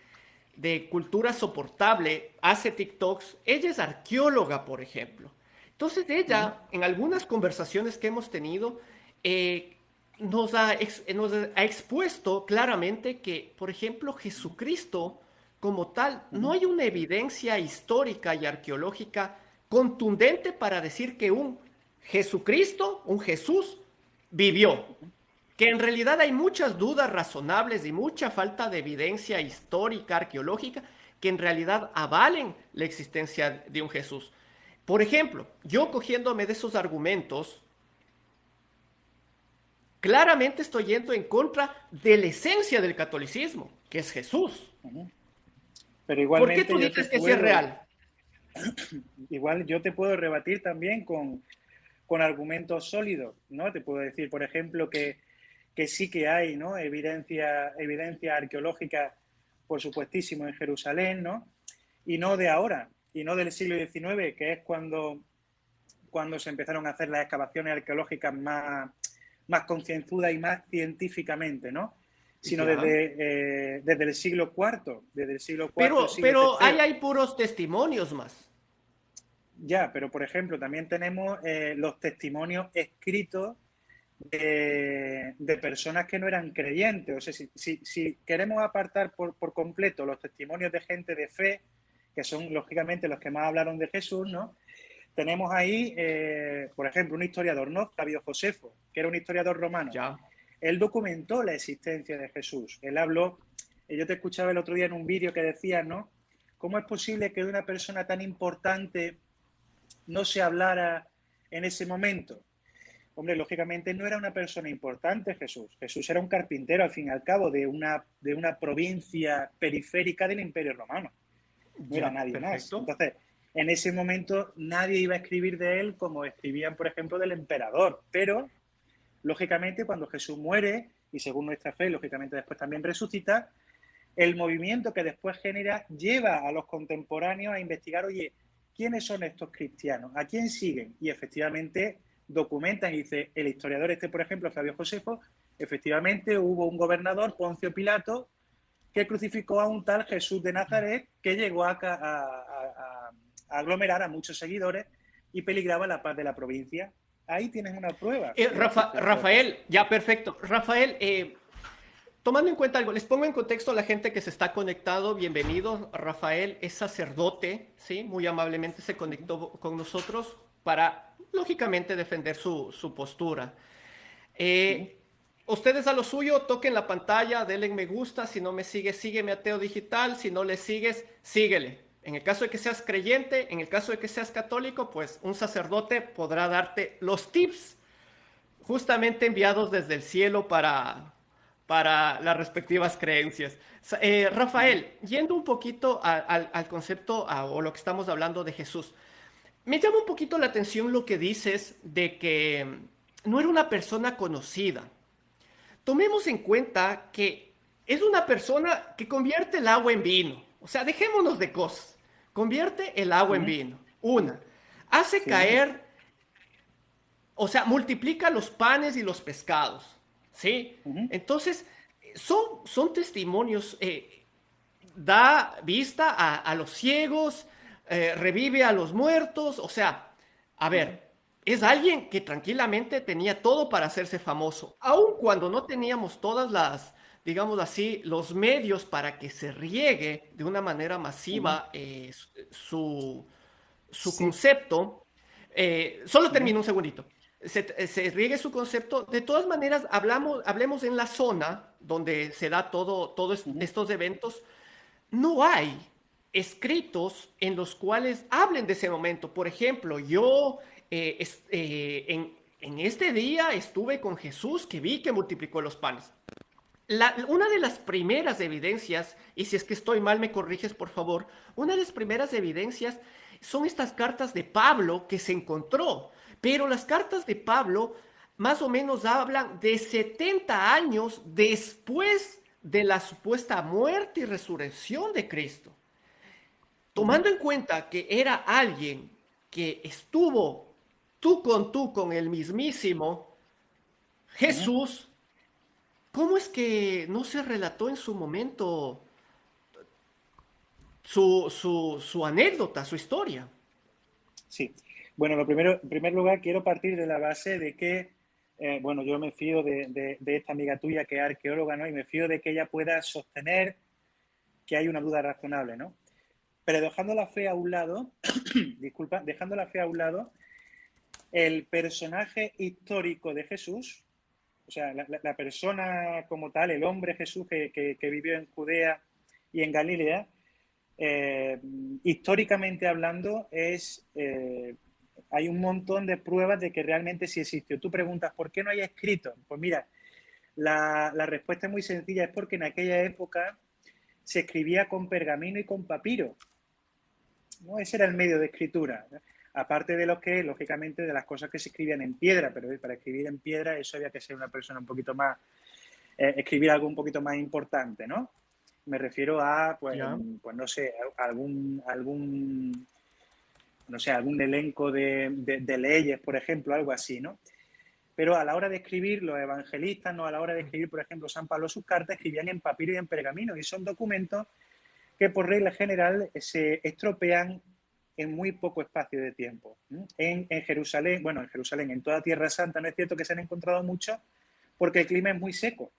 cultura soportable, hace TikToks, ella es arqueóloga, por ejemplo. Entonces ella, en algunas conversaciones que hemos tenido, nos ha expuesto claramente que, por ejemplo, Jesucristo como tal, no hay una evidencia histórica y arqueológica contundente para decir que un Jesucristo, un Jesús, vivió. Que en realidad hay muchas dudas razonables y mucha falta de evidencia histórica, arqueológica, que en realidad avalen la existencia de un Jesús. Por ejemplo, yo cogiéndome de esos argumentos, claramente estoy yendo en contra de la esencia del catolicismo, que es Jesús. Pero ¿Por qué igualmente tú dices que sí es real? Igual yo te puedo rebatir también con argumentos sólidos, ¿no? Te puedo decir, por ejemplo, que sí que hay, ¿no?, evidencia arqueológica, por supuestísimo, en Jerusalén, ¿no? Y no de ahora, y no del siglo XIX, que es cuando se empezaron a hacer las excavaciones arqueológicas más concienzudas y más científicamente, ¿no? Sino desde el siglo IV, siglo Pero ahí III. hay puros testimonios más. Ya, pero por ejemplo, también tenemos los testimonios escritos de personas que no eran creyentes. O sea, si queremos apartar por completo los testimonios de gente de fe, que son lógicamente los que más hablaron de Jesús, ¿no? Tenemos ahí, por ejemplo, un historiador, ¿no?, Flavio Josefo, que era un historiador romano. Ya. Él documentó la existencia de Jesús. Él habló, yo te escuchaba el otro día en un vídeo que decía, ¿no?, ¿cómo es posible que de una persona tan importante no se hablara en ese momento? Hombre, lógicamente no era una persona importante Jesús. Jesús era un carpintero, al fin y al cabo, de una provincia periférica del Imperio Romano. No era Ya, nadie más. perfecto. en ese momento nadie iba a escribir de él como escribían, por ejemplo, del emperador. Pero, lógicamente, cuando Jesús muere, y según nuestra fe, lógicamente después también resucita, el movimiento que después genera lleva a los contemporáneos a investigar, oye, ¿quiénes son estos cristianos? ¿A quién siguen? Y efectivamente documentan, y dice el historiador este, por ejemplo, Flavio Josefo, efectivamente hubo un gobernador, Poncio Pilato, que crucificó a un tal Jesús de Nazaret que llegó a aglomerar a muchos seguidores y peligraba la paz de la provincia. Ahí tienes una prueba de la existencia de Rafael, Jesús. ya perfecto. Rafael, tomando en cuenta algo, les pongo en contexto a la gente que se está conectado. Bienvenido. Rafael es sacerdote, ¿sí? Muy amablemente se conectó con nosotros para, lógicamente, defender su postura. Ustedes a lo suyo, toquen la pantalla, denle me gusta. Si no me sigues, sígueme Ateo Digital. Si no le sigues, síguele. En el caso de que seas creyente, en el caso de que seas católico, pues un sacerdote podrá darte los tips justamente enviados desde el cielo para las respectivas creencias. Rafael, yendo un poquito al concepto o lo que estamos hablando de Jesús, me llama un poquito la atención lo que dices de que no era una persona conocida. Tomemos en cuenta que es una persona que convierte el agua en vino. O sea, dejémonos de cosas. Convierte el agua en vino. Una, hace Sí. caer, o sea, multiplica los panes y los pescados. ¿Sí? Entonces, son testimonios. Da vista a los ciegos, revive a los muertos. O sea, a ver, es alguien que tranquilamente tenía todo para hacerse famoso, aun cuando no teníamos todas las, digamos así, los medios para que se riegue de una manera masiva su Sí. concepto. Solo termino un segundito. Se riegue su concepto. De todas maneras, hablemos en la zona donde se da todos estos eventos. No hay escritos en los cuales hablen de ese momento. Por ejemplo, yo en este día estuve con Jesús que vi que multiplicó los panes. Una de las primeras evidencias, y si es que estoy mal me corriges por favor, una de las primeras evidencias son estas cartas de Pablo que se encontró. Pero las cartas de Pablo más o menos hablan de 70 años después de la supuesta muerte y resurrección de Cristo. Tomando en cuenta que era alguien que estuvo tú con el mismísimo Jesús, ¿cómo es que no se relató en su momento su anécdota, su historia? Sí. Bueno, lo primero, en primer lugar, quiero partir de la base de que, bueno, yo me fío de esta amiga tuya que es arqueóloga, ¿no? Y me fío de que ella pueda sostener que hay una duda razonable, ¿no? Pero dejando la fe a un lado, disculpa, dejando la fe a un lado, el personaje histórico de Jesús, o sea, la persona como tal, el hombre Jesús que vivió en Judea y en Galilea, históricamente hablando, hay un montón de pruebas de que realmente sí existió. Tú preguntas, ¿por qué no hay escrito? Pues mira, la respuesta es muy sencilla, es porque en aquella época se escribía con pergamino y con papiro, ¿no? Ese era el medio de escritura, ¿no? Aparte de lo que, lógicamente, de las cosas que se escribían en piedra, pero para escribir en piedra eso había que ser una persona un poquito más, escribir algo un poquito más importante, ¿no? Me refiero a, pues no sé, algún elenco de leyes, por ejemplo, algo así, ¿no? Pero a la hora de escribir, los evangelistas, ¿no? A la hora de escribir, por ejemplo, San Pablo sus cartas, escribían en papiro y en pergamino, y son documentos que por regla general se estropean en muy poco espacio de tiempo. En Jerusalén, bueno, en Jerusalén, en toda Tierra Santa, no es cierto que se han encontrado muchos, porque el clima es muy seco.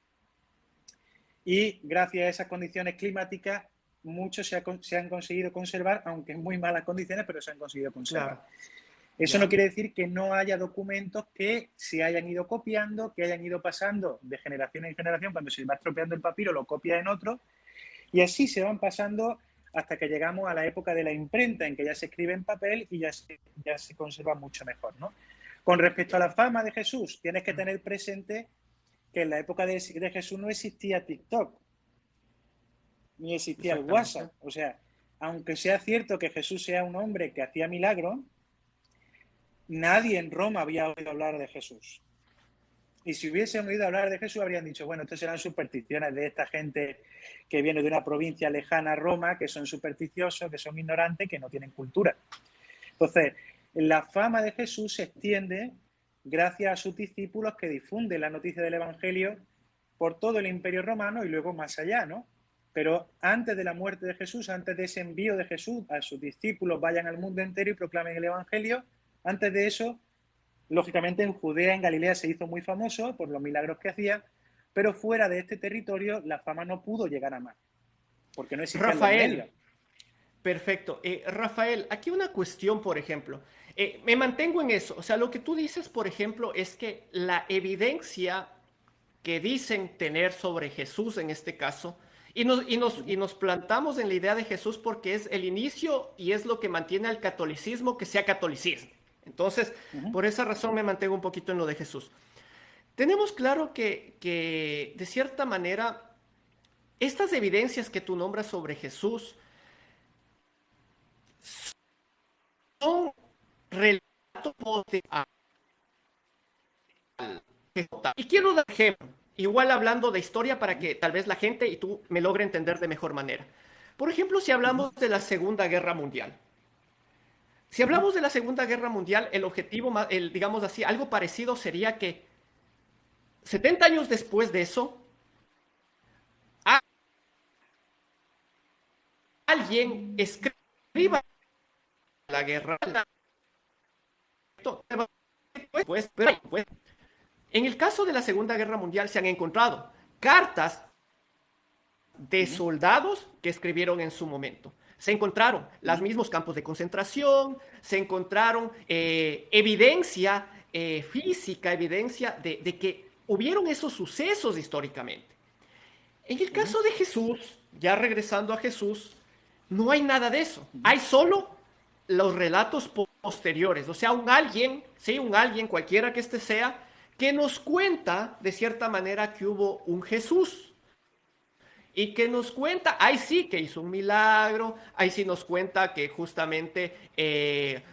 Y gracias a esas condiciones climáticas, muchos se han conseguido conservar, aunque en muy malas condiciones, pero se han conseguido conservar. Claro. Eso no quiere decir que no haya documentos que se hayan ido copiando, que hayan ido pasando de generación en generación. Cuando se va estropeando el papiro, lo copia en otro, y así se van pasando hasta que llegamos a la época de la imprenta, en que ya se escribe en papel y ya se conserva mucho mejor, ¿no? Con respecto a la fama de Jesús, tienes que tener presente que en la época de Jesús no existía TikTok, ni existía el WhatsApp. O sea, aunque sea cierto que Jesús sea un hombre que hacía milagros, nadie en Roma había oído hablar de Jesús. Y si hubiesen oído hablar de Jesús, habrían dicho, bueno, estas serán supersticiones de esta gente que viene de una provincia lejana a Roma, que son supersticiosos, que son ignorantes, que no tienen cultura. Entonces, la fama de Jesús se extiende gracias a sus discípulos que difunden la noticia del Evangelio por todo el Imperio Romano y luego más allá, ¿no? Pero antes de la muerte de Jesús, antes de ese envío de Jesús a sus discípulos, vayan al mundo entero y proclamen el Evangelio, antes de eso, lógicamente en Judea, en Galilea se hizo muy famoso por los milagros que hacía, pero fuera de este territorio la fama no pudo llegar a más, porque no existían los medios. Rafael, perfecto. Rafael, aquí una cuestión, por ejemplo. Me mantengo en eso. O sea, lo que tú dices, por ejemplo, es que la evidencia que dicen tener sobre Jesús en este caso, y nos plantamos en la idea de Jesús porque es el inicio y es lo que mantiene al catolicismo que sea catolicismo. Entonces, por esa razón me mantengo un poquito en lo de Jesús. Tenemos claro que de cierta manera, estas evidencias que tú nombras sobre Jesús son relatos de... Y quiero dar ejemplo, igual hablando de historia para que tal vez la gente y tú me logre entender de mejor manera. Por ejemplo, si hablamos de la Segunda Guerra Mundial. Si hablamos de la Segunda Guerra Mundial, el objetivo, digamos así, algo parecido sería que 70 años después de eso, alguien escriba la guerra. Pues, en el caso de la Segunda Guerra Mundial se han encontrado cartas de soldados que escribieron en su momento. Se encontraron los mismos campos de concentración, se encontraron evidencia física, evidencia de que hubieron esos sucesos históricamente. En el caso de Jesús, ya regresando a Jesús, no hay nada de eso. Hay solo los relatos posteriores. O sea, un alguien, cualquiera que este sea, que nos cuenta de cierta manera que hubo un Jesús. Y que nos cuenta, ahí sí que hizo un milagro, ahí sí nos cuenta que justamente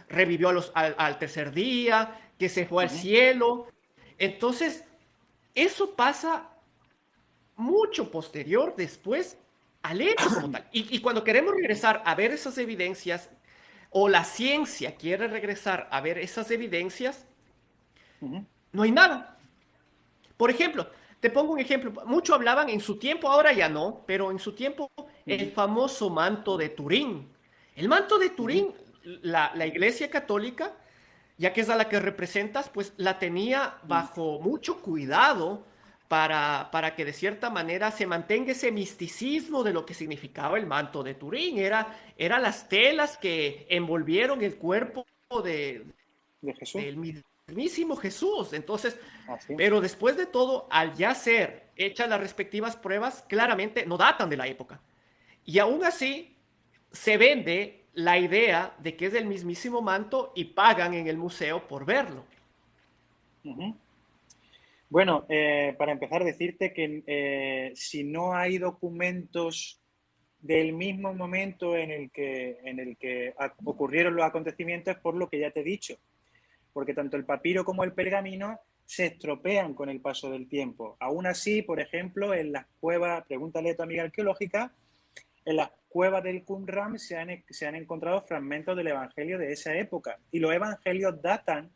revivió al tercer día, que se fue al cielo. Entonces, eso pasa mucho posterior después al hecho como tal. Y cuando queremos regresar a ver esas evidencias, o la ciencia quiere regresar a ver esas evidencias, no hay nada. Por ejemplo, te pongo un ejemplo. Mucho hablaban en su tiempo, ahora ya no, pero en su tiempo, el famoso manto de Turín. El manto de Turín, la Iglesia Católica, ya que es a la que representas, pues la tenía bajo mucho cuidado para que de cierta manera se mantenga ese misticismo de lo que significaba el manto de Turín. Era las telas que envolvieron el cuerpo de Jesús. del mismísimo Jesús. Entonces, pero después de todo, al ya ser hechas las respectivas pruebas, claramente no datan de la época. Y aún así, se vende la idea de que es el mismísimo manto y pagan en el museo por verlo. Bueno, para empezar, decirte que si no hay documentos del mismo momento en el que ocurrieron los acontecimientos, es por lo que ya te he dicho. Porque tanto el papiro como el pergamino se estropean con el paso del tiempo. Aún así, por ejemplo, en las cuevas, pregúntale a tu amiga arqueológica, en las cuevas del Qumran se han encontrado fragmentos del Evangelio de esa época. Y los Evangelios datan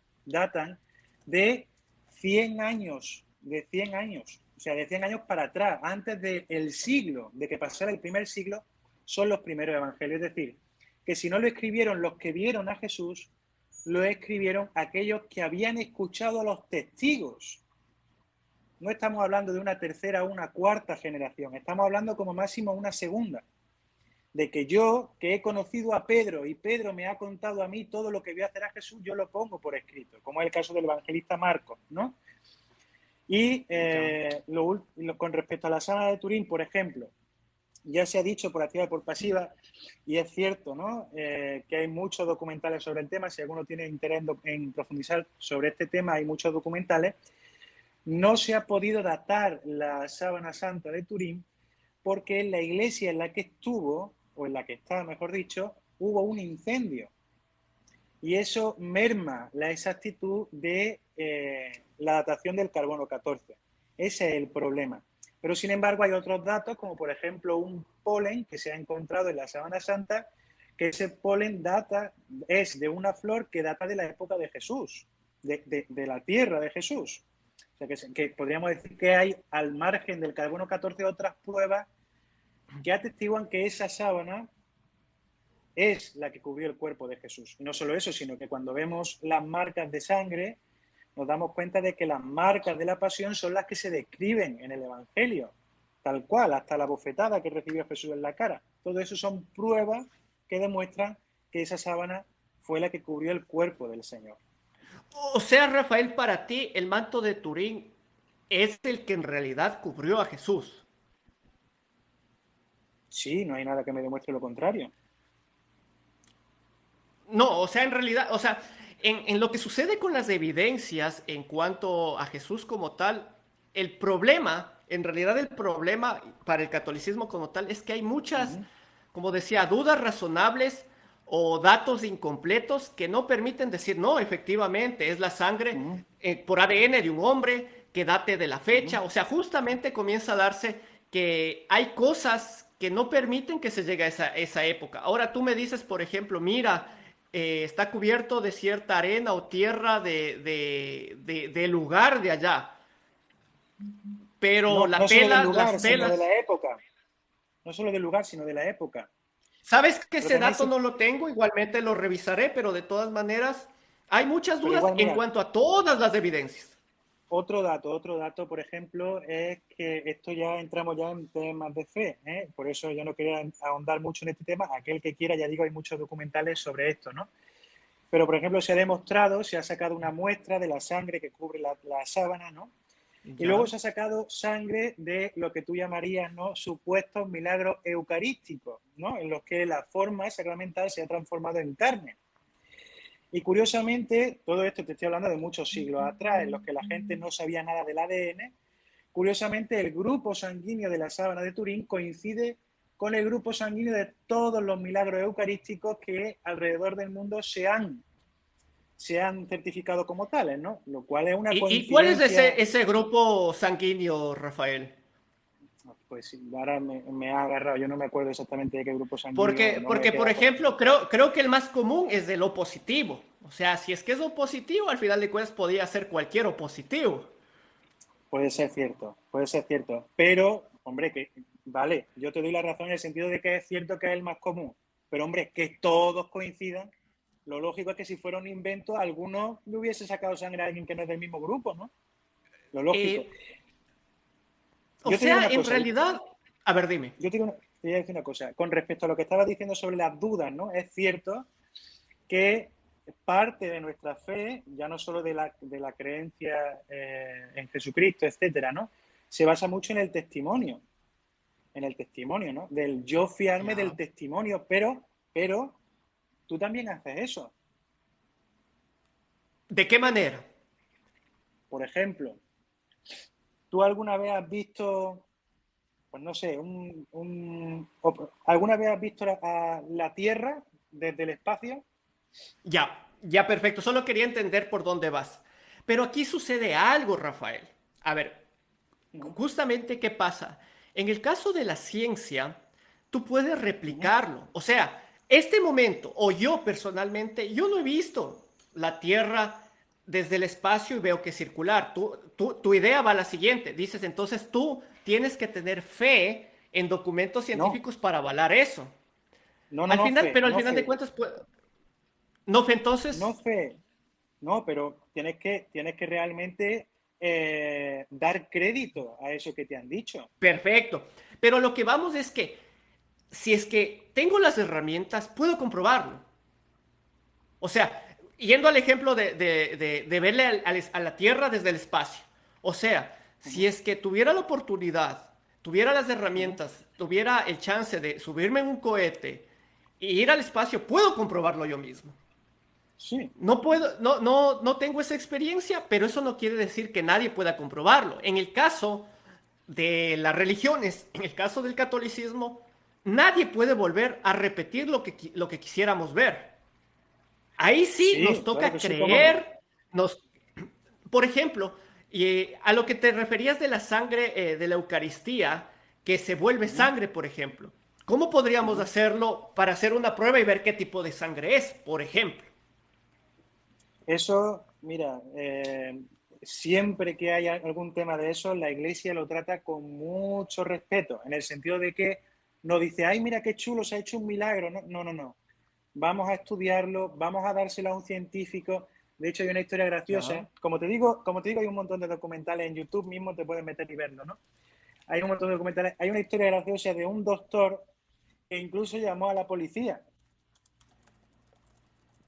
de 100 años, o sea, de 100 años para atrás, antes del siglo, de que pasara el primer siglo, son los primeros Evangelios. Es decir, que si no lo escribieron los que vieron a Jesús, lo escribieron aquellos que habían escuchado a los testigos. No estamos hablando de una tercera o una cuarta generación, estamos hablando como máximo una segunda. De que yo, que he conocido a Pedro y Pedro me ha contado a mí todo lo que voy a hacer a Jesús, yo lo pongo por escrito, como es el caso del evangelista Marcos, ¿no? Y con respecto a la sábana de Turín, por ejemplo, ya se ha dicho por activa y por pasiva, y es cierto, ¿no? Que hay muchos documentales sobre el tema. Si alguno tiene interés en profundizar sobre este tema, hay muchos documentales. No se ha podido datar la sábana santa de Turín porque la iglesia en la que estuvo o en la que está, mejor dicho, hubo un incendio. Y eso merma la exactitud de la datación del carbono 14. Ese es el problema. Pero, sin embargo, hay otros datos, como por ejemplo un polen que se ha encontrado en la Sábana Santa, que ese polen es de una flor que data de la época de Jesús, de la tierra de Jesús. O sea, que podríamos decir que hay, al margen del carbono 14, otras pruebas que atestiguan que esa sábana es la que cubrió el cuerpo de Jesús. Y no solo eso, sino que cuando vemos las marcas de sangre, nos damos cuenta de que las marcas de la pasión son las que se describen en el Evangelio, tal cual, hasta la bofetada que recibió Jesús en la cara. Todo eso son pruebas que demuestran que esa sábana fue la que cubrió el cuerpo del Señor. O sea, Rafael, para ti el manto de Turín es el que en realidad cubrió a Jesús. Sí, no hay nada que me demuestre lo contrario. No, o sea, en realidad, o sea, en lo que sucede con las evidencias en cuanto a Jesús como tal, el problema, en realidad el problema para el catolicismo como tal, es que hay muchas, como decía, dudas razonables o datos incompletos que no permiten decir, no, efectivamente, es la sangre por ADN de un hombre que date de la fecha. O sea, justamente comienza a darse que hay cosas que no permiten que se llegue a esa época. Ahora tú me dices, por ejemplo, mira, está cubierto de cierta arena o tierra de lugar de allá, pero No, la no solo del pela, lugar, las sino de pelas. la época. No solo del lugar, sino de la época. Sabes que Pero ese también dato no lo tengo, igualmente lo revisaré, pero de todas maneras hay muchas pero dudas igual, en mira, cuanto a todas las evidencias. otro dato, por ejemplo, es que esto ya entramos ya en temas de fe, ¿eh? Por eso yo no quería ahondar mucho en este tema. Aquel que quiera, ya digo, hay muchos documentales sobre esto, ¿no? Pero, por ejemplo, se ha demostrado, se ha sacado una muestra de la sangre que cubre la sábana, ¿no? Y luego Ya. se ha sacado sangre de lo que tú llamarías, ¿no?, supuestos milagros eucarísticos, ¿no?, en los que la forma sacramental se ha transformado en carne. Y curiosamente, todo esto te estoy hablando de muchos siglos atrás, en los que la gente no sabía nada del ADN. Curiosamente, el grupo sanguíneo de la sábana de Turín coincide con el grupo sanguíneo de todos los milagros eucarísticos que alrededor del mundo se han certificado como tales, ¿no? Lo cual es una ¿Y cuál es coincidencia. ese grupo sanguíneo, Rafael? Pues ahora me ha agarrado, yo no me acuerdo exactamente de qué grupo sanguíneo, Porque, no me porque por queda por aquí. ejemplo, creo que el más común es del O positivo. O sea, si es que es O positivo, al final de cuentas podría ser cualquier O positivo. Puede ser cierto, pero, hombre, que vale, yo te doy la razón en el sentido de que es cierto que es el más común, pero, hombre, que todos coincidan, lo lógico es que si fuera un invento, alguno le hubiese sacado sangre a alguien que no es del mismo grupo, ¿no? Lo lógico. Eh, o Yo te digo sea, una en cosa, realidad, a ver, dime. te voy a decir una cosa, con respecto a lo que estabas diciendo sobre las dudas, ¿no? Es cierto que parte de nuestra fe, ya no solo de la creencia en Jesucristo, etcétera, ¿no?, se basa mucho en el testimonio, ¿no?, del yo fiarme del Ya. testimonio, pero tú también haces eso. ¿De qué manera? Por ejemplo, ¿tú alguna vez has visto, pues no sé, alguna vez has visto la Tierra desde el espacio? Ya, perfecto. Solo quería entender por dónde vas. Pero aquí sucede algo, Rafael. A ver, justamente, ¿qué pasa? En el caso de la ciencia, tú puedes replicarlo. O sea, este momento, o yo personalmente, yo no he visto la Tierra desde el espacio y veo que es circular. Tu idea va a la siguiente. Dices, entonces tú tienes que tener fe en documentos No, científicos para avalar eso. no, Al no final, fe, pero al no final de fe, cuentas, no fe no entonces. fe. No, pero tienes que realmente dar crédito a eso que te han dicho. Perfecto. Pero lo que vamos es que si es que tengo las herramientas, puedo comprobarlo. O sea, yendo al ejemplo de verle a la Tierra desde el espacio. O sea, si es que tuviera la oportunidad, tuviera las herramientas, tuviera el chance de subirme en un cohete e ir al espacio, puedo comprobarlo yo mismo. Sí, No puedo, no tengo esa experiencia, pero eso no quiere decir que nadie pueda comprobarlo. En el caso de las religiones, en el caso del catolicismo, nadie puede volver a repetir lo que quisiéramos ver. Ahí sí nos Sí, claro toca que sí, cómo no. creer, por ejemplo, a lo que te referías de la sangre de la Eucaristía, que se vuelve Ujú, sangre, por ejemplo. ¿Cómo podríamos ujú. hacerlo para hacer una prueba y ver qué tipo de sangre es, por ejemplo? Eso, mira, siempre que haya algún tema de eso, la Iglesia lo trata con mucho respeto, en el sentido de que no dice, ay, mira qué chulo, se ha hecho un milagro. No, no, no, no. Vamos a estudiarlo, vamos a dárselo a un científico. De hecho, hay una historia graciosa. Ya. Como te digo, hay un montón de documentales en YouTube mismo, te puedes meter y verlo, ¿no? Hay un montón de documentales. Hay una historia graciosa de un doctor que incluso llamó a la policía.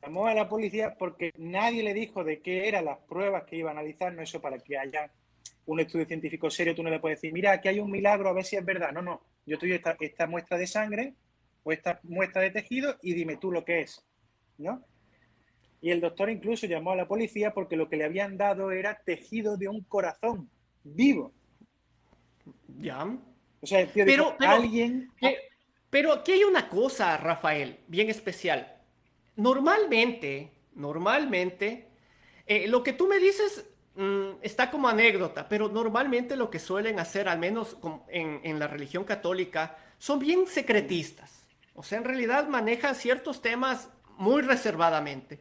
Llamó a la policía porque nadie le dijo de qué eran las pruebas que iba a analizar, no eso para que haya un estudio científico serio, tú no le puedes decir, mira, aquí hay un milagro, a ver si es verdad. No, no, yo te doy esta muestra de sangre o esta muestra de tejido y dime tú lo que es, ¿no? Y el doctor incluso llamó a la policía porque lo que le habían dado era tejido de un corazón vivo. Ya. O sea, el tío Pero, dijo, pero, alguien... eh, pero aquí hay una cosa, Rafael, bien especial. Normalmente, lo que tú me dices está como anécdota, pero normalmente lo que suelen hacer, al menos en la religión católica, son bien secretistas. O sea, en realidad manejan ciertos temas muy reservadamente.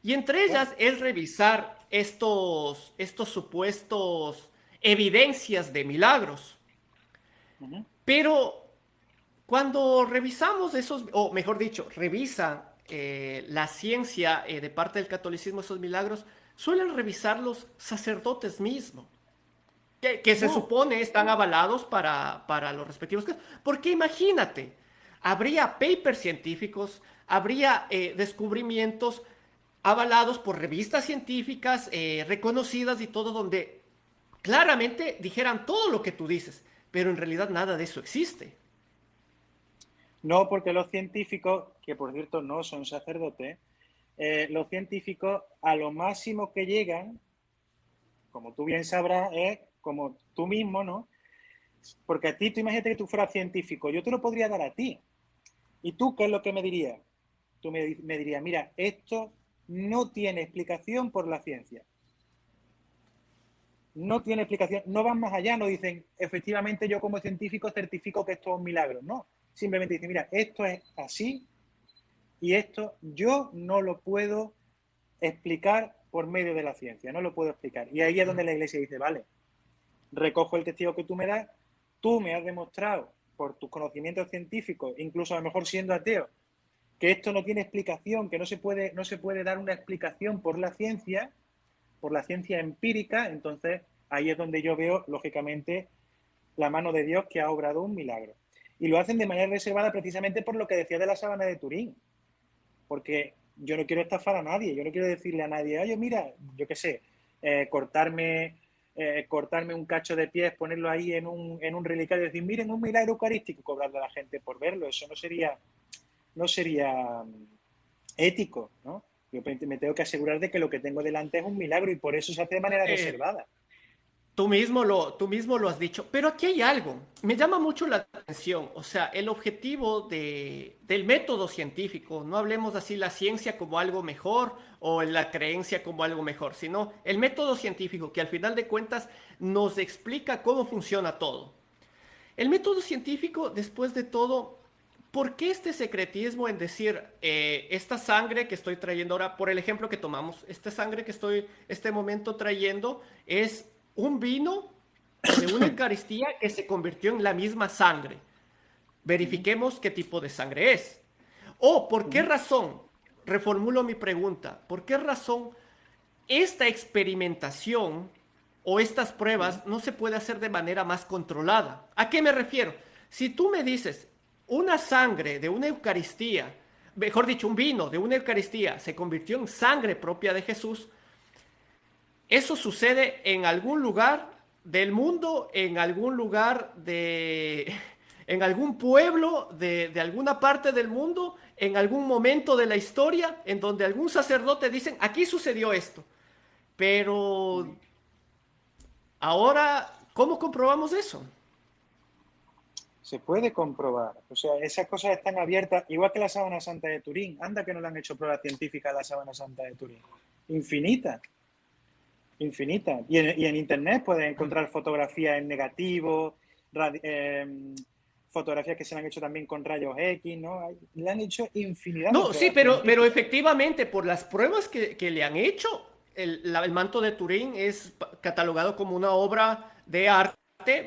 Y entre Bueno, ellas es revisar estos supuestos evidencias de milagros. uh -huh, Pero cuando revisamos esos, o mejor dicho, revisa la ciencia de parte del catolicismo esos milagros, suelen revisar los sacerdotes mismos, que se no, supone están avalados para los respectivos casos. Porque imagínate, habría papers científicos, habría descubrimientos avalados por revistas científicas reconocidas y todo, donde claramente dijeran todo lo que tú dices, pero en realidad nada de eso existe. no porque los científicos, que por cierto no son sacerdotes, los científicos a lo máximo que llegan, como tú bien sabrás, es como tú mismo, ¿no? Porque a ti, tú imagínate que tú fueras científico, yo te lo podría dar a ti. ¿Y tú qué es lo que me dirías? Tú me dirías, mira, esto no tiene explicación por la ciencia. No tiene explicación, no van más allá, no dicen, efectivamente yo como científico certifico que esto es un milagro. No, simplemente dicen, mira, esto es así y esto yo no lo puedo explicar por medio de la ciencia, no lo puedo explicar. Y ahí es donde la iglesia dice, vale, recojo el testigo que tú me das, tú me has demostrado por tus conocimientos científicos, incluso a lo mejor siendo ateo, que esto no tiene explicación, que no se puede dar una explicación por la ciencia empírica, entonces ahí es donde yo veo, lógicamente, la mano de Dios que ha obrado un milagro. Y lo hacen de manera reservada precisamente por lo que decía de la sábana de Turín, porque yo no quiero estafar a nadie, yo no quiero decirle a nadie, oye, mira, yo qué sé, cortarme un cacho de pies, ponerlo ahí en un relicario y decir, miren, un milagro eucarístico, cobrarle a la gente por verlo, eso no sería ético, ¿no? Yo me tengo que asegurar de que lo que tengo delante es un milagro y por eso se hace de manera Eh, reservada. tú mismo lo has dicho, pero aquí hay algo, me llama mucho la atención, o sea, el objetivo del método científico, no hablemos así la ciencia como algo mejor o la creencia como algo mejor, sino el método científico que al final de cuentas nos explica cómo funciona todo. El método científico, después de todo, ¿por qué este secretismo en decir esta sangre que estoy trayendo ahora, por el ejemplo que tomamos, esta sangre que estoy este momento trayendo es un vino de una Eucaristía que se convirtió en la misma sangre? Uh -huh, Verifiquemos qué tipo de sangre es. O por uh qué -huh. razón, reformulo mi pregunta, ¿por qué razón esta experimentación o estas Uh -huh. pruebas no se puede hacer de manera más controlada? ¿A qué me refiero? Si tú me dices una sangre de una Eucaristía, mejor dicho, un vino de una Eucaristía se convirtió en sangre propia de Jesús, eso sucede en algún lugar del mundo, en algún lugar en algún pueblo de alguna parte del mundo, en algún momento de la historia, en donde algún sacerdote dicen, aquí sucedió esto. Uh Pero -huh. ahora, ¿cómo comprobamos eso? Se puede comprobar. O sea, esas cosas están abiertas, igual que la sábana santa de Turín. Anda que no le han hecho pruebas científicas a la sábana santa de Turín. Infinita. Infinita. Y en Internet puedes encontrar fotografías en negativo, fotografías que se han hecho también con rayos X, ¿no? Le han hecho infinidad de No, sí, pruebas pero científicas. efectivamente, por las pruebas que le han hecho, el manto de Turín es catalogado como una obra de arte,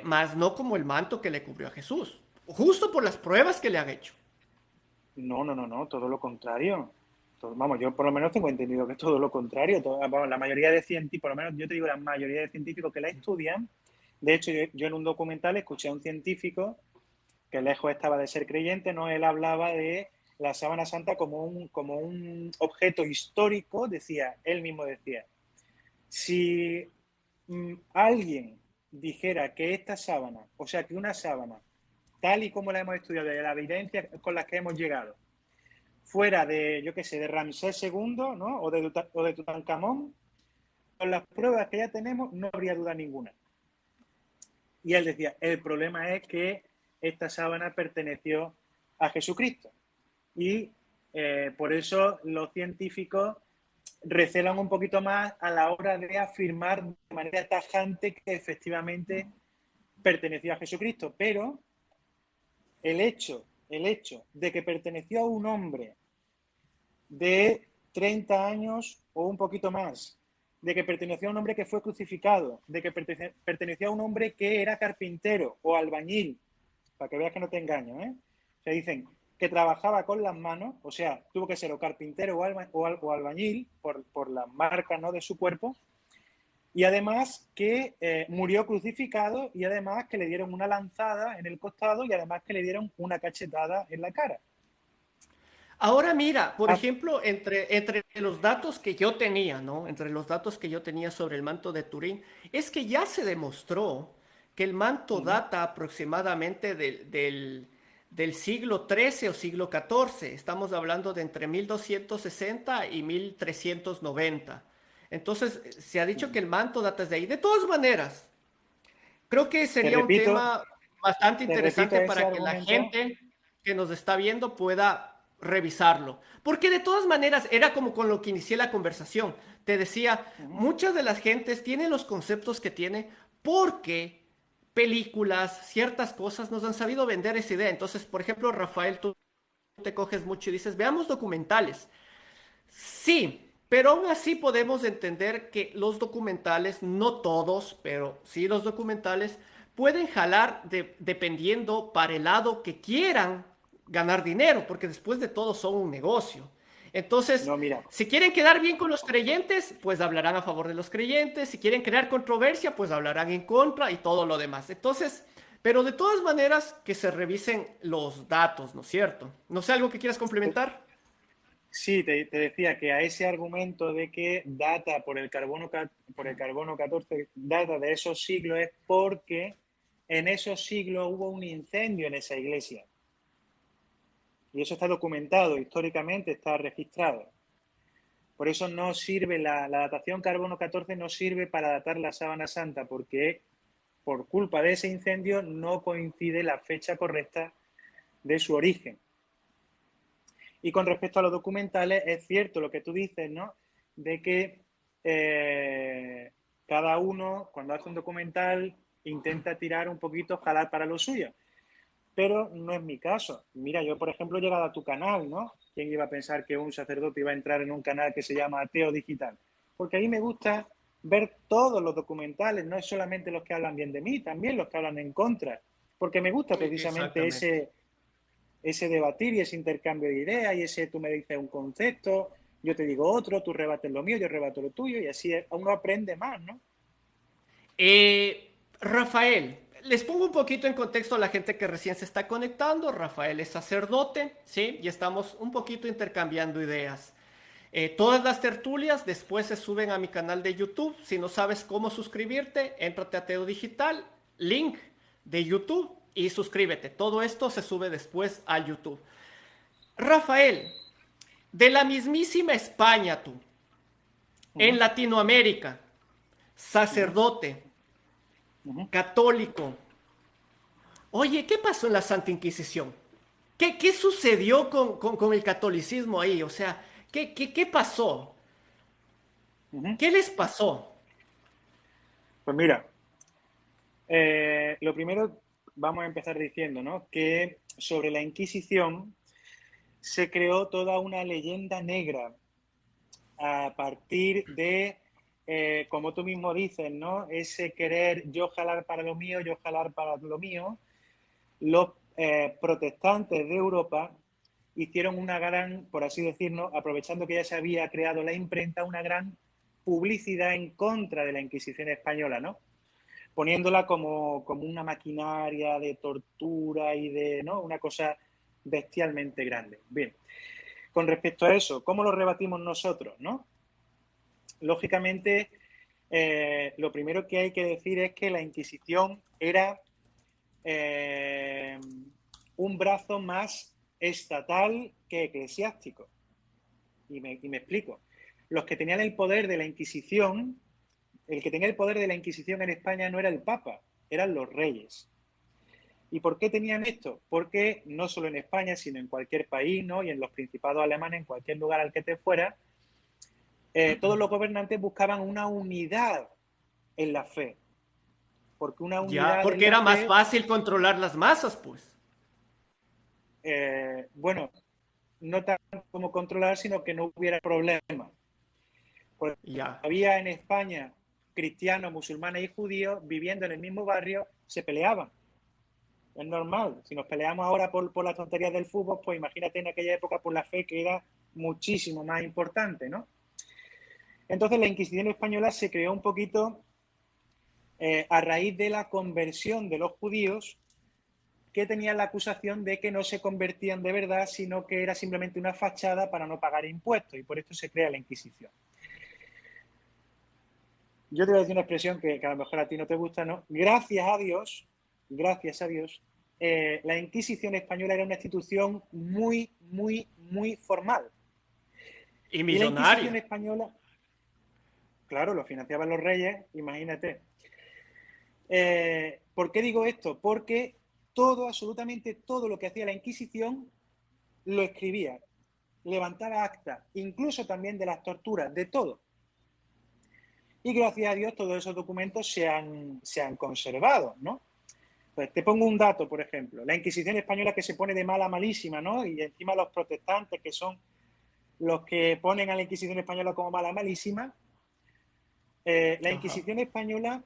más no como el manto que le cubrió a Jesús. Justo por las pruebas que le han hecho. No, todo lo contrario. Vamos, yo por lo menos tengo entendido que es todo lo contrario. Vamos, la mayoría de científicos, por lo menos yo te digo, la mayoría de científicos que la estudian, de hecho, yo en un documental escuché a un científico que lejos estaba de ser creyente, ¿no? Él hablaba de la sábana santa como un objeto histórico, él mismo decía, si alguien dijera que esta sábana, o sea, que una sábana, tal y como la hemos estudiado, de la evidencia con las que hemos llegado, fuera de, yo qué sé, de Ramsés II, ¿no? O de Tutankamón, con las pruebas que ya tenemos, no habría duda ninguna. Y él decía, el problema es que esta sábana perteneció a Jesucristo. Y por eso los científicos recelan un poquito más a la hora de afirmar de manera tajante que efectivamente perteneció a Jesucristo. Pero el hecho de que perteneció a un hombre de 30 años o un poquito más, de que perteneció a un hombre que fue crucificado, de que perteneció a un hombre que era carpintero o albañil, para que veas que no te engaño, ¿eh? O sea, dicen que trabajaba con las manos, o sea, tuvo que ser o carpintero o albañil por las marcas, ¿no?, de su cuerpo, y además que murió crucificado y además que le dieron una lanzada en el costado y además que le dieron una cachetada en la cara. Ahora mira, por Ah, ejemplo, entre los datos que yo tenía, ¿no? Entre los datos que yo tenía sobre el manto de Turín, es que ya se demostró que el manto data aproximadamente del siglo XIII o siglo XIV. Estamos hablando de entre 1260 y 1390. Entonces, se ha dicho que el manto data desde ahí. De todas maneras, creo que te sería un repito, tema bastante te repito interesante ese para que la argumento. gente que nos está viendo pueda revisarlo. Porque de todas maneras, era como con lo que inicié la conversación. Te decía, muchas de las gentes tienen los conceptos que tienen porque películas, ciertas cosas nos han sabido vender esa idea. Entonces, por ejemplo, Rafael, tú te coges mucho y dices, veamos documentales. Sí, pero aún así podemos entender que los documentales, no todos, pero sí los documentales, pueden jalar dependiendo para el lado que quieran ganar dinero, porque después de todo son un negocio. Entonces, No, mira, si quieren quedar bien con los creyentes, pues hablarán a favor de los creyentes. Si quieren crear controversia, pues hablarán en contra y todo lo demás. Entonces, pero de todas maneras, que se revisen los datos, ¿no es cierto? No sé, ¿algo que quieras complementar? sí, te decía que a ese argumento de que data por el carbono 14, data de esos siglos, es porque en esos siglos hubo un incendio en esa iglesia. Y eso está documentado, históricamente está registrado. Por eso no sirve la datación carbono 14, no sirve para datar la sábana santa, porque por culpa de ese incendio no coincide la fecha correcta de su origen. Y con respecto a los documentales, es cierto lo que tú dices, ¿no? De que cada uno, cuando hace un documental, intenta tirar un poquito, jalar para lo suyo. Pero no es mi caso. Mira, yo, por ejemplo, he llegado a tu canal, ¿no? ¿Quién iba a pensar que un sacerdote iba a entrar en un canal que se llama Ateo Digital? Porque a mí me gusta ver todos los documentales, no es solamente los que hablan bien de mí, también los que hablan en contra. Porque me gusta precisamente Exactamente. ese debatir y ese intercambio de ideas y ese tú me dices un concepto, yo te digo otro, tú rebates lo mío, yo rebato lo tuyo y así uno aprende más, ¿no? Rafael, les pongo un poquito en contexto a la gente que recién se está conectando. Rafael es sacerdote, ¿sí? Y estamos un poquito intercambiando ideas. Todas las tertulias después se suben a mi canal de YouTube. Si no sabes cómo suscribirte, éntrate a Teo Digital, link de YouTube y suscríbete. Todo esto se sube después a YouTube. Rafael, de la mismísima España tú, Uh en -huh, Latinoamérica, uh -huh, sacerdote, uh -huh. católico, Oye, ¿qué pasó en la Santa Inquisición? ¿Qué sucedió con el catolicismo ahí? O sea, ¿qué pasó? Ujú. ¿Qué les pasó? Pues mira, lo primero vamos a empezar diciendo, ¿no? Que sobre la Inquisición se creó toda una leyenda negra a partir de, como tú mismo dices, ¿no? Ese querer yo jalar para lo mío, yo jalar para lo mío. Los protestantes de Europa hicieron una gran, por así decirlo, aprovechando que ya se había creado la imprenta, una gran publicidad en contra de la Inquisición española, ¿no? Poniéndola como una maquinaria de tortura y de, ¿no? Una cosa bestialmente grande. Bien, con respecto a eso, ¿cómo lo rebatimos nosotros, no? Lógicamente, lo primero que hay que decir es que la Inquisición era un brazo más estatal que eclesiástico. Y me explico. Los que tenían el poder de la Inquisición, el que tenía el poder de la Inquisición en España no era el Papa, eran los reyes. ¿Y por qué tenían esto? Porque no solo en España, sino en cualquier país, ¿no? Y en los principados alemanes, en cualquier lugar al que te fuera, todos los gobernantes buscaban una unidad en la fe. Porque una Ya, unidad en porque la era más fe, fácil controlar las masas, pues. bueno, no tanto como controlar, sino que no hubiera problema. Porque Ya. había en España cristianos, musulmanes y judíos viviendo en el mismo barrio, se peleaban. Es normal. Si nos peleamos ahora por las tonterías del fútbol, pues imagínate en aquella época por la fe, que era muchísimo más importante, ¿no? Entonces la Inquisición española se creó un poquito a raíz de la conversión de los judíos, que tenían la acusación de que no se convertían de verdad, sino que era simplemente una fachada para no pagar impuestos, y por esto se crea la Inquisición. Yo te voy a decir una expresión que a lo mejor a ti no te gusta, ¿no? Gracias a Dios, la Inquisición española era una institución muy, muy, muy formal. Y Y la Inquisición millonaria. española, claro, lo financiaban los reyes, imagínate. ¿Por qué digo esto? Porque todo, absolutamente todo lo que hacía la Inquisición lo escribía, levantaba actas, incluso también de las torturas, de todo. Y gracias a Dios todos esos documentos se han conservado, ¿no? Pues te pongo un dato, por ejemplo. La Inquisición española, que se pone de mala malísima, ¿no? Y encima los protestantes, que son los que ponen a la Inquisición española como mala malísima. La Ajá. Inquisición española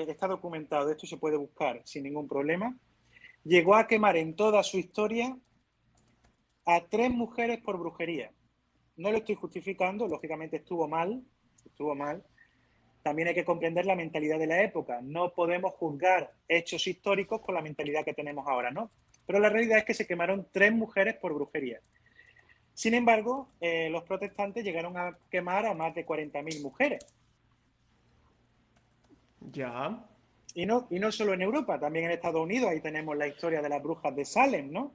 está documentado, esto se puede buscar sin ningún problema. Llegó a quemar en toda su historia a 3 mujeres por brujería. No lo estoy justificando, lógicamente estuvo mal. También hay que comprender la mentalidad de la época. No podemos juzgar hechos históricos con la mentalidad que tenemos ahora, ¿no? Pero la realidad es que se quemaron 3 mujeres por brujería. Sin embargo, los protestantes llegaron a quemar a más de 40.000 mujeres. Ya. Y no solo en Europa, también en Estados Unidos. Ahí tenemos la historia de las brujas de Salem, ¿no?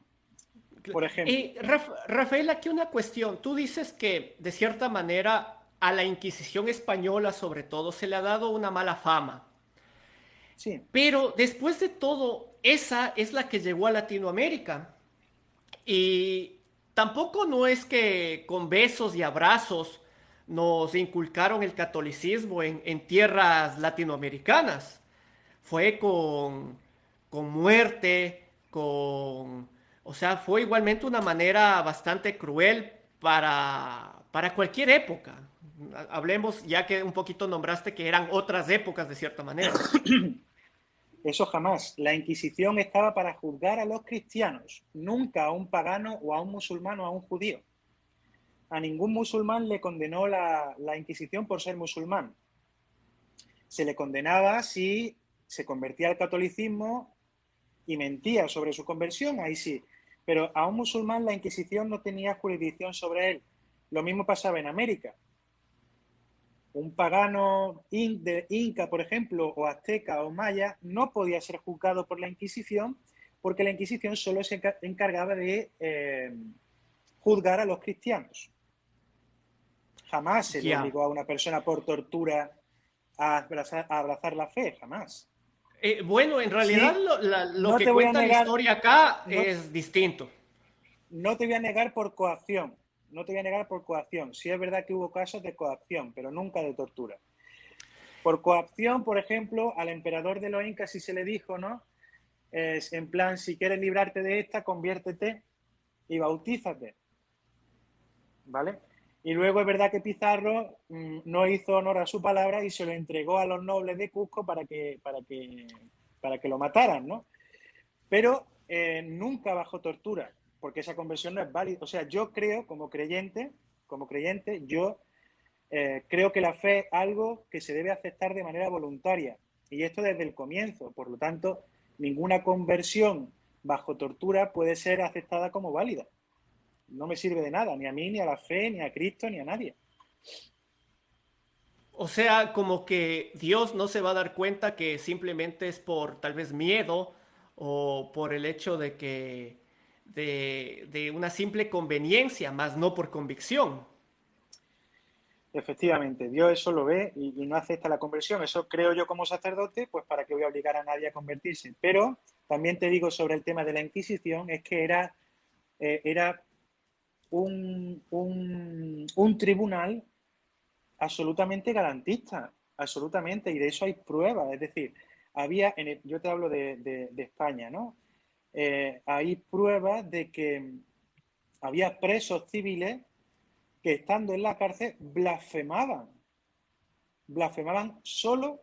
Por ejemplo. Y Rafael, aquí una cuestión. Tú dices que de cierta manera a la Inquisición española sobre todo se le ha dado una mala fama. Sí, Pero después de todo, esa es la que llegó a Latinoamérica. Y tampoco no es que con besos y abrazos nos inculcaron el catolicismo en tierras latinoamericanas. Fue con muerte, o sea, fue igualmente una manera bastante cruel para cualquier época. Hablemos, ya que un poquito nombraste que eran otras épocas de cierta manera. eso jamás. La Inquisición estaba para juzgar a los cristianos, nunca a un pagano o a un musulmán o a un judío. A ningún musulmán le condenó la Inquisición por ser musulmán. Se le condenaba si se convertía al catolicismo y mentía sobre su conversión, ahí sí. Pero a un musulmán la Inquisición no tenía jurisdicción sobre él. Lo mismo pasaba en América. Un pagano de inca, por ejemplo, o azteca o maya, no podía ser juzgado por la Inquisición, porque la Inquisición solo se encargaba de juzgar a los cristianos. Jamás se le Ya. obligó a una persona por tortura a abrazar la fe, jamás. Bueno, en realidad Sí, lo no que te voy a cuenta la negar, historia acá no, es distinto. no te voy a negar por coacción, no te voy a negar por coacción. Sí es verdad que hubo casos de coacción, pero nunca de tortura. Por coacción, por ejemplo, al emperador de los incas sí se le dijo, ¿no? Es en plan, si quieres librarte de esta, conviértete y bautízate, ¿vale? Y luego es verdad que Pizarro no hizo honor a su palabra y se lo entregó a los nobles de Cusco para que lo mataran, ¿no? Pero nunca bajo tortura, porque esa conversión no es válida. O sea, yo creo, como creyente, yo creo que la fe es algo que se debe aceptar de manera voluntaria. Y esto desde el comienzo. Por lo tanto, ninguna conversión bajo tortura puede ser aceptada como válida. No me sirve de nada, ni a mí, ni a la fe, ni a Cristo, ni a nadie. O sea, como que Dios no se va a dar cuenta que simplemente es por tal vez miedo o por el hecho de que de una simple conveniencia, más no por convicción. Efectivamente, Dios eso lo ve y no acepta la conversión. Eso creo yo como sacerdote, pues para qué voy a obligar a nadie a convertirse. Pero también te digo sobre el tema de la Inquisición, es que era un tribunal absolutamente garantista, absolutamente, y de eso hay pruebas. Es decir, yo te hablo de España, ¿no? Hay pruebas de que había presos civiles que estando en la cárcel blasfemaban solo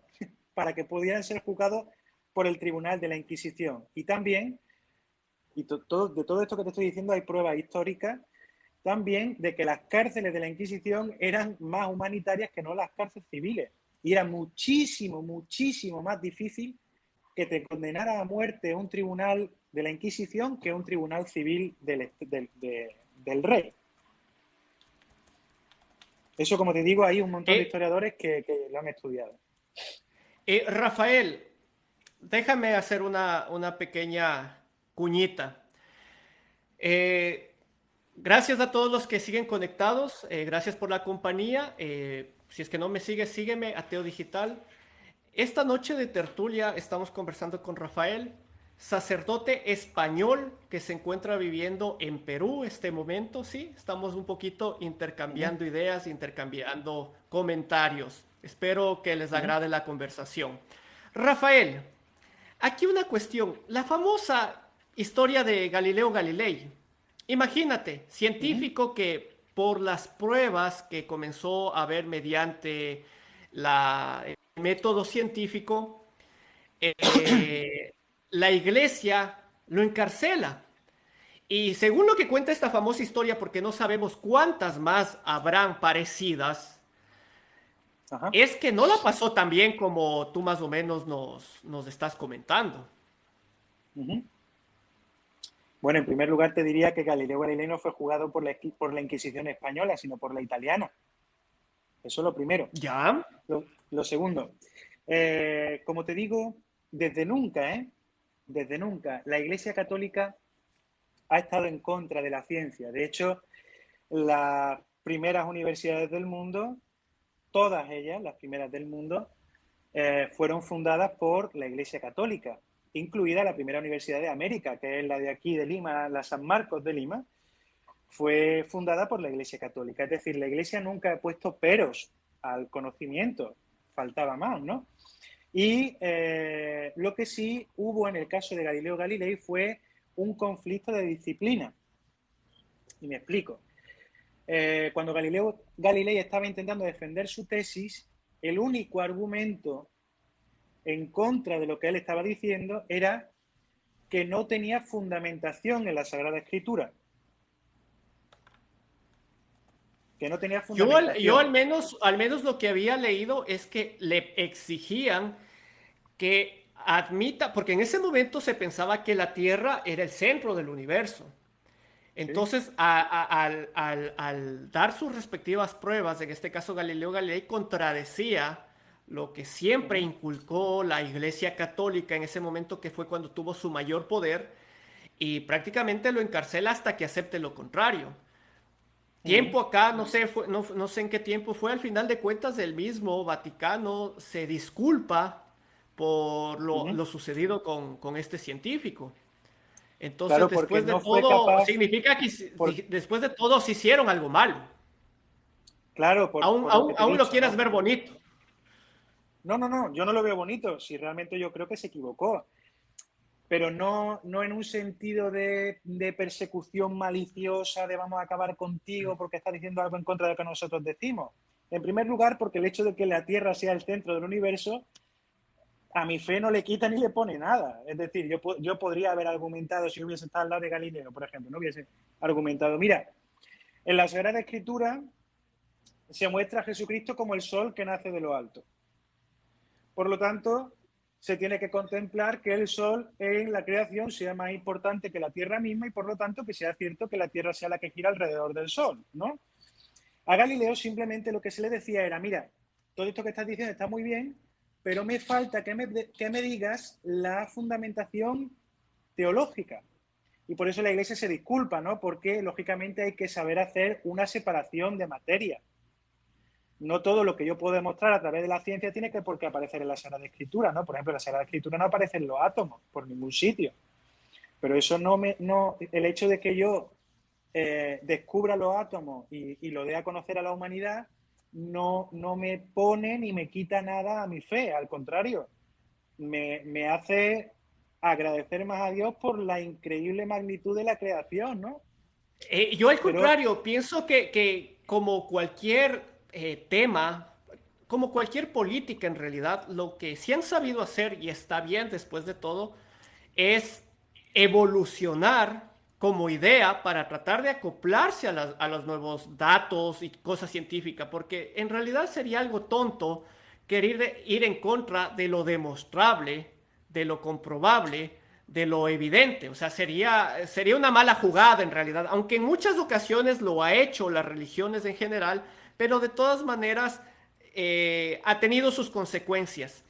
para que pudieran ser juzgados por el tribunal de la Inquisición. Y también, de todo esto que te estoy diciendo, hay pruebas históricas también de que las cárceles de la Inquisición eran más humanitarias que no las cárceles civiles. Y era muchísimo, muchísimo más difícil que te condenara a muerte un tribunal de la Inquisición que un tribunal civil del rey. Eso, como te digo, hay un montón de Eh, historiadores que lo han estudiado. Rafael, déjame hacer una pequeña cuñita. Eh, Gracias a todos los que siguen conectados. Gracias por la compañía. Si es que no me sigues, sígueme, Ateo Digital. Esta noche de tertulia estamos conversando con Rafael, sacerdote español que se encuentra viviendo en Perú este momento, sí. Estamos un poquito Uh -huh, intercambiando ideas, intercambiando comentarios. Espero que les uh -huh, agrade la conversación. Rafael, aquí una cuestión. La famosa historia de Galileo Galilei. Imagínate, uh -huh. científico que por las pruebas que comenzó a ver mediante el método científico, la iglesia lo encarcela. Y según lo que cuenta esta famosa historia, porque no sabemos cuántas más habrán parecidas, Ajá. es que no la pasó tan bien como tú más o menos nos estás comentando. Uh -huh. Bueno, en primer lugar te diría que Galileo Galilei no fue juzgado por la Inquisición española, sino por la italiana. Eso es lo primero. ¿Ya? Lo segundo, como te digo, desde nunca, la Iglesia Católica ha estado en contra de la ciencia. De hecho, las primeras universidades del mundo, todas ellas, las primeras del mundo, fueron fundadas por la Iglesia Católica, incluida la primera universidad de América, que es la de aquí de Lima, la San Marcos de Lima, fue fundada por la Iglesia Católica. Es decir, la Iglesia nunca ha puesto peros al conocimiento, faltaba más, ¿no? Y lo que sí hubo en el caso de Galileo Galilei fue un conflicto de disciplina. Y me explico. Cuando Galileo Galilei estaba intentando defender su tesis, el único argumento en contra de lo que él estaba diciendo era que no tenía fundamentación en la Sagrada Escritura. Que no tenía Yo fundamentación. al menos lo que había leído es que le exigían que admita, porque en ese momento se pensaba que la Tierra era el centro del universo. ¿Sí? Entonces, al dar sus respectivas pruebas, en este caso Galileo Galilei contradecía lo que Uh siempre -huh. inculcó la Iglesia Católica en ese momento, que fue cuando tuvo su mayor poder, y prácticamente lo encarcela hasta que acepte lo contrario. Uh -huh. Tiempo acá, no sé, no sé en qué tiempo fue, al final de cuentas el mismo Vaticano se disculpa por Ujú. lo sucedido con este científico. Entonces, Claro, porque después de no fue todo, capaz, significa que por, después de todo se hicieron algo malo. claro, Aún, por lo que aún, te he aún lo dicho, quieras ¿no? ver bonito. No, no, no, yo no lo veo bonito, si realmente yo creo que se equivocó, pero no, no en un sentido de persecución maliciosa, de vamos a acabar contigo porque estás diciendo algo en contra de lo que nosotros decimos. En primer lugar, porque el hecho de que la Tierra sea el centro del universo, a mi fe no le quita ni le pone nada. Es decir, yo podría haber argumentado, si hubiese estado al lado de Galileo, por ejemplo, no hubiese argumentado, mira, en la Sagrada Escritura se muestra a Jesucristo como el sol que nace de lo alto. Por lo tanto, se tiene que contemplar que el Sol en la creación sea más importante que la Tierra misma y por lo tanto que sea cierto que la Tierra sea la que gira alrededor del Sol, ¿no? A Galileo simplemente lo que se le decía era, mira, todo esto que estás diciendo está muy bien, pero me falta que me digas la fundamentación teológica. Y por eso la Iglesia se disculpa, ¿no? Porque lógicamente hay que saber hacer una separación de materia. No todo lo que yo puedo demostrar a través de la ciencia tiene que por qué aparecer en la Sagrada Escritura, ¿no? Por ejemplo, en la Sagrada Escritura no aparecen los átomos por ningún sitio. Pero eso no, el hecho de que yo descubra los átomos y lo dé a conocer a la humanidad, no me pone ni me quita nada a mi fe, al contrario, me hace agradecer más a Dios por la increíble magnitud de la creación, ¿no? Yo al Pero contrario, pienso que como cualquier tema, como cualquier política en realidad, lo que sí han sabido hacer y está bien después de todo, es evolucionar como idea para tratar de acoplarse a los nuevos datos y cosas científicas, porque en realidad sería algo tonto querer ir en contra de lo demostrable, de lo comprobable, de lo evidente. O sea, sería una mala jugada en realidad, aunque en muchas ocasiones lo ha hecho las religiones en general, pero de todas maneras ha tenido sus consecuencias.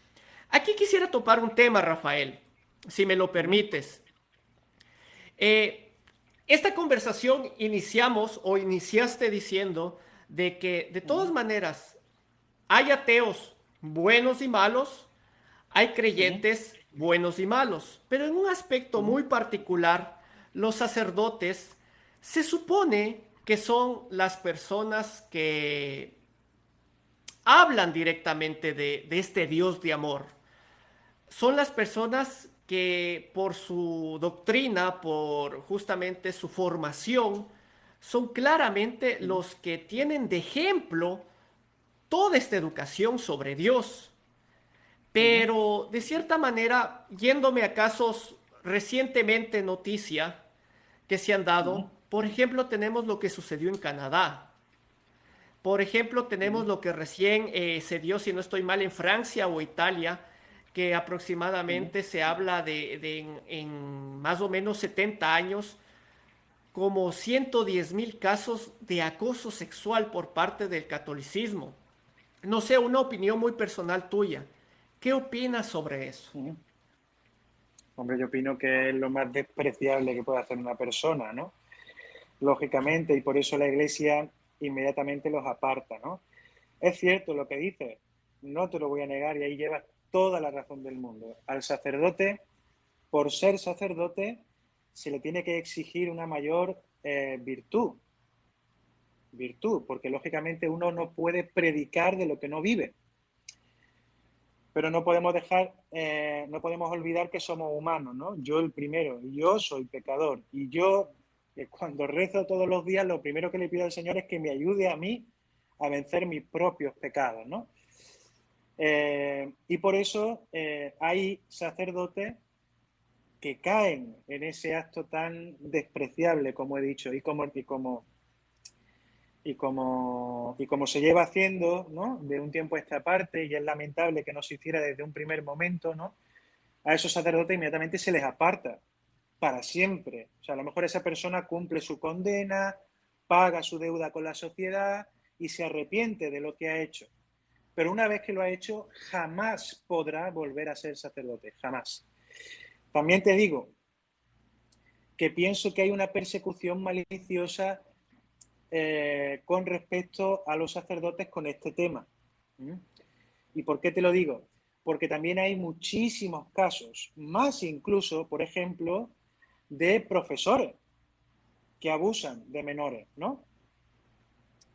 Aquí quisiera topar un tema, Rafael, si me lo permites. Eh, esta conversación iniciamos o iniciaste diciendo de que de todas maneras hay ateos buenos y malos, hay creyentes buenos y malos, pero en un aspecto muy particular, los sacerdotes se supone que son las personas que hablan directamente de este Dios de amor. Son las personas que por su doctrina, por justamente su formación, son claramente los que tienen de ejemplo toda esta educación sobre Dios. Pero de cierta manera, yéndome a casos recientemente noticia que se han dado, por ejemplo, tenemos lo que sucedió en Canadá. Por ejemplo, tenemos lo que recién se dio, si no estoy mal, en Francia o Italia, que aproximadamente se habla en más o menos 70 años, como 110,000 casos de acoso sexual por parte del catolicismo. No sé, una opinión muy personal tuya. ¿Qué opinas sobre eso? hombre, yo opino que es lo más despreciable que puede hacer una persona, ¿no? Lógicamente, y por eso la Iglesia inmediatamente los aparta, ¿no? Es cierto lo que dices, no te lo voy a negar y ahí llevas toda la razón del mundo. Al sacerdote, por ser sacerdote, se le tiene que exigir una mayor virtud, porque lógicamente uno no puede predicar de lo que no vive. Pero no podemos no podemos olvidar que somos humanos, ¿no? Yo el primero, yo soy pecador. Y yo, cuando rezo todos los días, lo primero que le pido al Señor es que me ayude a mí a vencer mis propios pecados, ¿no? Y por eso hay sacerdotes que caen en ese acto tan despreciable, como he dicho, y como se lleva haciendo, ¿no? De un tiempo a esta parte, y es lamentable que no se hiciera desde un primer momento, ¿no? A esos sacerdotes inmediatamente se les aparta para siempre. O sea, a lo mejor esa persona cumple su condena, paga su deuda con la sociedad y se arrepiente de lo que ha hecho. Pero una vez que lo ha hecho, jamás podrá volver a ser sacerdote, jamás. También te digo que pienso que hay una persecución maliciosa con respecto a los sacerdotes con este tema. ¿Y por qué te lo digo? porque también hay muchísimos casos, más incluso, por ejemplo, de profesores que abusan de menores, ¿no?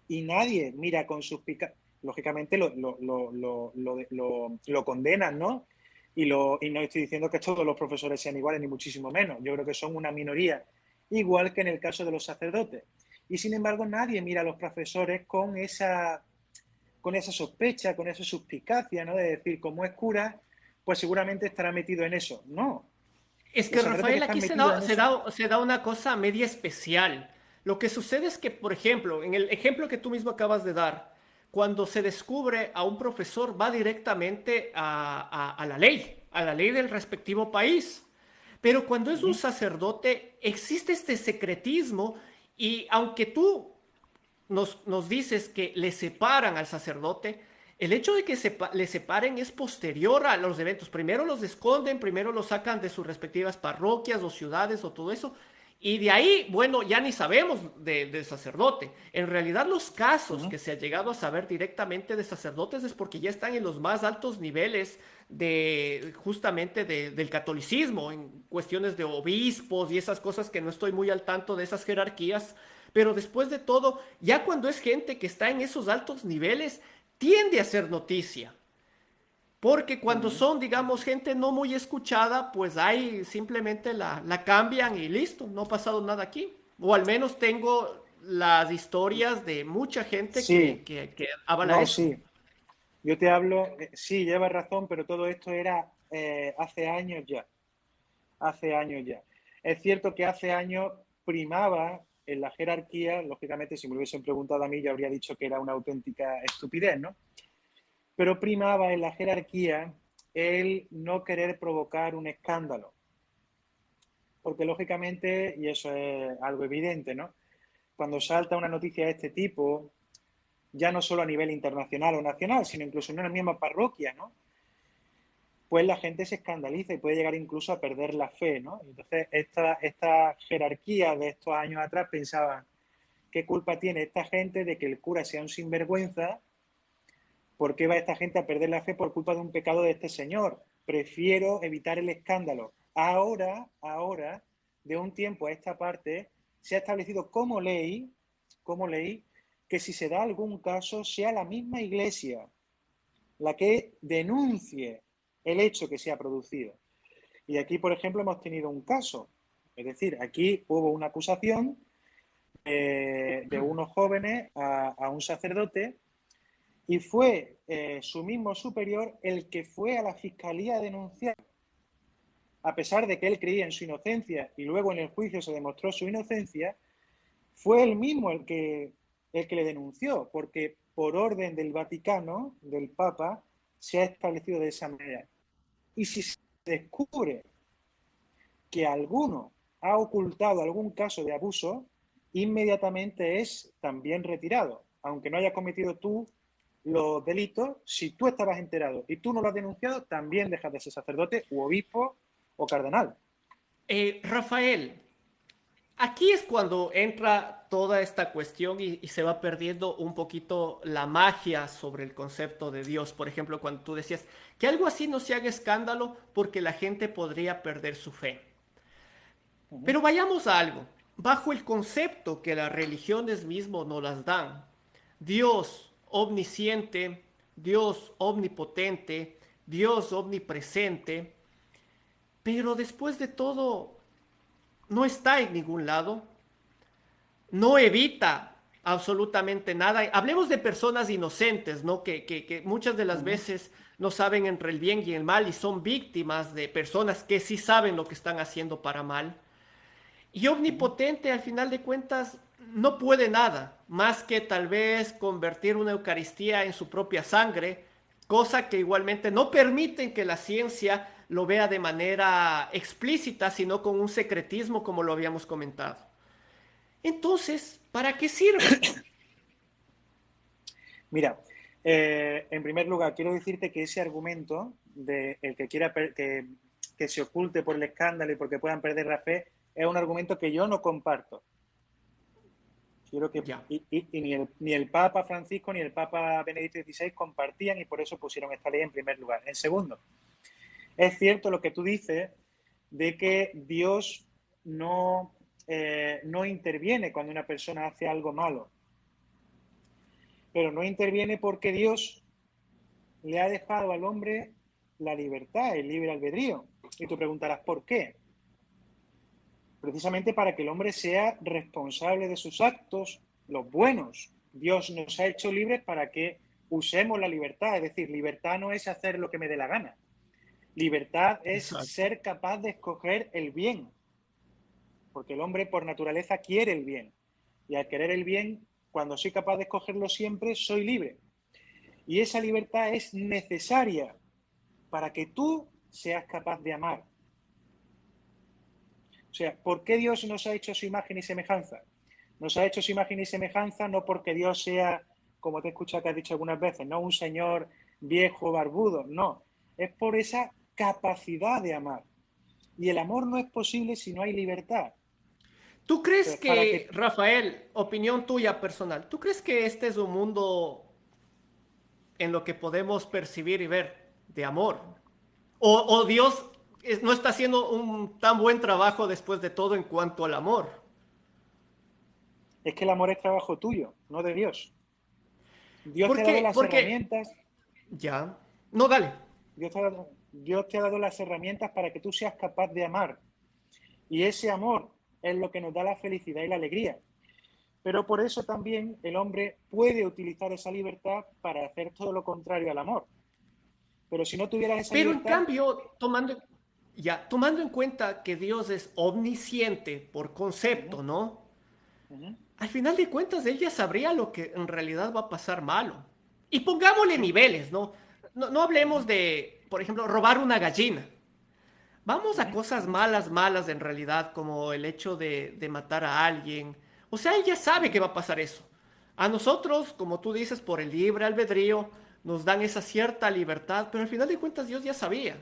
Y nadie mira con suspicacia, lógicamente lo condenan, ¿no? Y no estoy diciendo que todos los profesores sean iguales, ni muchísimo menos. Yo creo que son una minoría, igual que en el caso de los sacerdotes. Y sin embargo, nadie mira a los profesores con esa sospecha, con esa suspicacia, ¿no? De decir, como es cura, pues seguramente estará metido en eso. No. Es que Los sacerdotes que Rafael, están aquí metidos en eso. se da una cosa media especial. Lo que sucede es que, por ejemplo, en el ejemplo que tú mismo acabas de dar, cuando se descubre a un profesor, va directamente a la ley del respectivo país. Pero cuando es un sacerdote, existe este secretismo y aunque tú nos dices que le separan al sacerdote, el hecho de que le separen es posterior a los eventos. Primero los esconden, primero los sacan de sus respectivas parroquias o ciudades o todo eso. Y de ahí, bueno, ya ni sabemos del sacerdote. En realidad los casos que se ha llegado a saber directamente de sacerdotes es porque ya están en los más altos niveles de justamente del catolicismo, en cuestiones de obispos y esas cosas que no estoy muy al tanto de esas jerarquías, pero después de todo, ya cuando es gente que está en esos altos niveles, tiende a ser noticia. Porque cuando son, digamos, gente no muy escuchada, pues ahí simplemente la cambian y listo, no ha pasado nada aquí. O al menos tengo las historias de mucha gente Sí, que avala no, eso. sí. Yo te hablo, sí, llevas razón, pero todo esto era hace años ya. Hace años ya. Es cierto que hace años primaba en la jerarquía, lógicamente, si me lo hubiesen preguntado a mí, yo habría dicho que era una auténtica estupidez, ¿no? Pero primaba en la jerarquía el no querer provocar un escándalo. Porque lógicamente, y eso es algo evidente, ¿no? Cuando salta una noticia de este tipo, ya no solo a nivel internacional o nacional, sino incluso en una misma parroquia, ¿no? Pues la gente se escandaliza y puede llegar incluso a perder la fe, ¿no? Entonces, esta jerarquía de estos años atrás pensaba, ¿qué culpa tiene esta gente de que el cura sea un sinvergüenza? ¿Por qué va esta gente a perder la fe por culpa de un pecado de este señor? Prefiero evitar el escándalo. Ahora, de un tiempo a esta parte, se ha establecido como ley, que si se da algún caso, sea la misma iglesia la que denuncie el hecho que se ha producido. Y aquí, por ejemplo, hemos tenido un caso. Es decir, aquí hubo una acusación de unos jóvenes a un sacerdote y fue su mismo superior el que fue a la fiscalía a denunciar. A pesar de que él creía en su inocencia y luego en el juicio se demostró su inocencia, fue él mismo el que le denunció, porque por orden del Vaticano, del Papa, se ha establecido de esa manera. Y si se descubre que alguno ha ocultado algún caso de abuso, inmediatamente es también retirado. Aunque no hayas cometido tú los delitos, si tú estabas enterado y tú no lo has denunciado, también dejas de ser sacerdote u obispo o cardenal. Rafael, aquí es cuando entra toda esta cuestión y se va perdiendo un poquito la magia sobre el concepto de Dios. Por ejemplo, cuando tú decías que algo así no se haga escándalo porque la gente podría perder su fe. Pero vayamos a algo. Bajo el concepto que las religiones mismos nos las dan, Dios omnisciente, Dios omnipotente, Dios omnipresente, pero después de todo no está en ningún lado, no evita absolutamente nada. Hablemos de personas inocentes, ¿no? Que muchas de las veces no saben entre el bien y el mal y son víctimas de personas que sí saben lo que están haciendo para mal. Y omnipotente, al final de cuentas, no puede nada más que tal vez convertir una Eucaristía en su propia sangre, cosa que igualmente no permiten que la ciencia lo vea de manera explícita, sino con un secretismo como lo habíamos comentado. Entonces, ¿para qué sirve? Mira, en primer lugar, quiero decirte que ese argumento de el que quiera que se oculte por el escándalo y porque puedan perder la fe es un argumento que yo no comparto. Yo creo que Ya. y ni el Papa Francisco ni el Papa Benedicto XVI compartían y por eso pusieron esta ley en primer lugar. En segundo, es cierto lo que tú dices de que Dios no interviene cuando una persona hace algo malo, pero no interviene porque Dios le ha dejado al hombre la libertad, el libre albedrío. Y tú preguntarás, ¿por qué? Precisamente para que el hombre sea responsable de sus actos, los buenos. Dios nos ha hecho libres para que usemos la libertad. Es decir, libertad no es hacer lo que me dé la gana. Libertad es Exacto. ser capaz de escoger el bien. Porque el hombre por naturaleza quiere el bien. Y al querer el bien, cuando soy capaz de escogerlo siempre, soy libre. Y esa libertad es necesaria para que tú seas capaz de amar. O sea, ¿por qué Dios nos ha hecho su imagen y semejanza? Nos ha hecho su imagen y semejanza no porque Dios sea, como te he escuchado que has dicho algunas veces, no un señor viejo, barbudo, no. Es por esa capacidad de amar. Y el amor no es posible si no hay libertad. ¿Tú crees Entonces, para que, que... Rafael, opinión tuya personal, ¿tú crees que este es un mundo en lo que podemos percibir y ver de amor? ¿O Dios no está haciendo un tan buen trabajo después de todo en cuanto al amor? Es que el amor es trabajo tuyo, no de Dios. Dios te ¿Por ha dado qué? las Porque, herramientas, ya, no, dale. Dios te ha dado las herramientas para que tú seas capaz de amar. Y ese amor es lo que nos da la felicidad y la alegría. Pero por eso también el hombre puede utilizar esa libertad para hacer todo lo contrario al amor. Pero si no tuvieras esa Pero en libertad, cambio, tomando en cuenta que Dios es omnisciente por uh-huh, concepto, ¿no? uh-huh, Al final de cuentas, él ya sabría lo que en realidad va a pasar malo. Y pongámosle sí, niveles, ¿no? No uh-huh, hablemos de, por ejemplo, robar una gallina. Vamos a uh-huh, cosas malas, malas en realidad, como el hecho de matar a alguien. O sea, él ya sabe que va a pasar eso. A nosotros, como tú dices, por el libre albedrío, nos dan esa cierta libertad, pero al final de cuentas Dios ya sabía.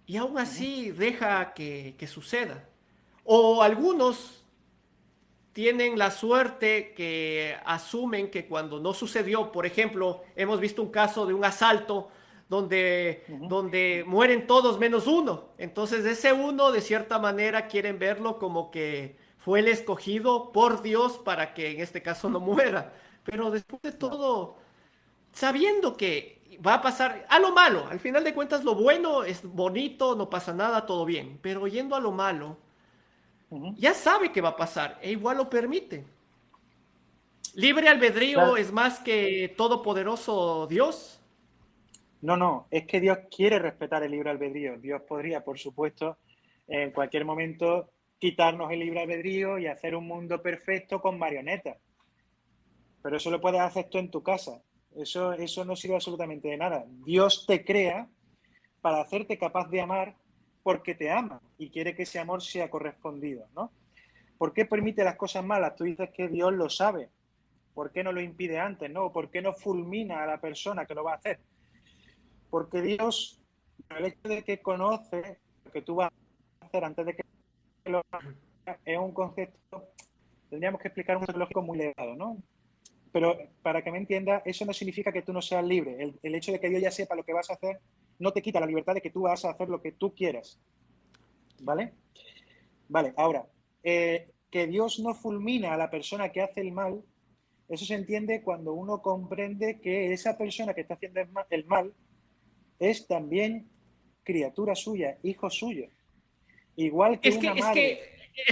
Y aún uh-huh, así deja que suceda. O algunos tienen la suerte que asumen que cuando no sucedió, por ejemplo, hemos visto un caso de un asalto uh-huh. donde mueren todos menos uno. Entonces ese uno de cierta manera quieren verlo como que fue el escogido por Dios para que en este caso no muera. Pero después de No, todo, sabiendo que va a pasar a lo malo, al final de cuentas lo bueno es bonito, no pasa nada, todo bien. Pero yendo a lo malo, uh-huh. ya sabe que va a pasar e igual lo permite. Libre albedrío Claro. es más que todopoderoso Dios. No, no, es que Dios quiere respetar el libre albedrío. Dios podría, por supuesto, en cualquier momento quitarnos el libre albedrío y hacer un mundo perfecto con marionetas. Pero eso lo puedes hacer tú en tu casa. Eso no sirve absolutamente de nada. Dios te crea para hacerte capaz de amar porque te ama y quiere que ese amor sea correspondido, ¿no? ¿Por qué permite las cosas malas? Tú dices que Dios lo sabe. ¿Por qué no lo impide antes, no? ¿Por qué no fulmina a la persona que lo va a hacer? Porque Dios, el hecho de que conoce lo que tú vas a hacer antes de que lo hagas, es un concepto, tendríamos que explicar un concepto lógico muy elevado, ¿no? Pero para que me entiendas, eso no significa que tú no seas libre. El hecho de que Dios ya sepa lo que vas a hacer no te quita la libertad de que tú vas a hacer lo que tú quieras. ¿Vale? Vale, ahora, que Dios no fulmina a la persona que hace el mal, eso se entiende cuando uno comprende que esa persona que está haciendo el mal es también criatura suya, hijo suyo. Igual que Es una que, es madre. que,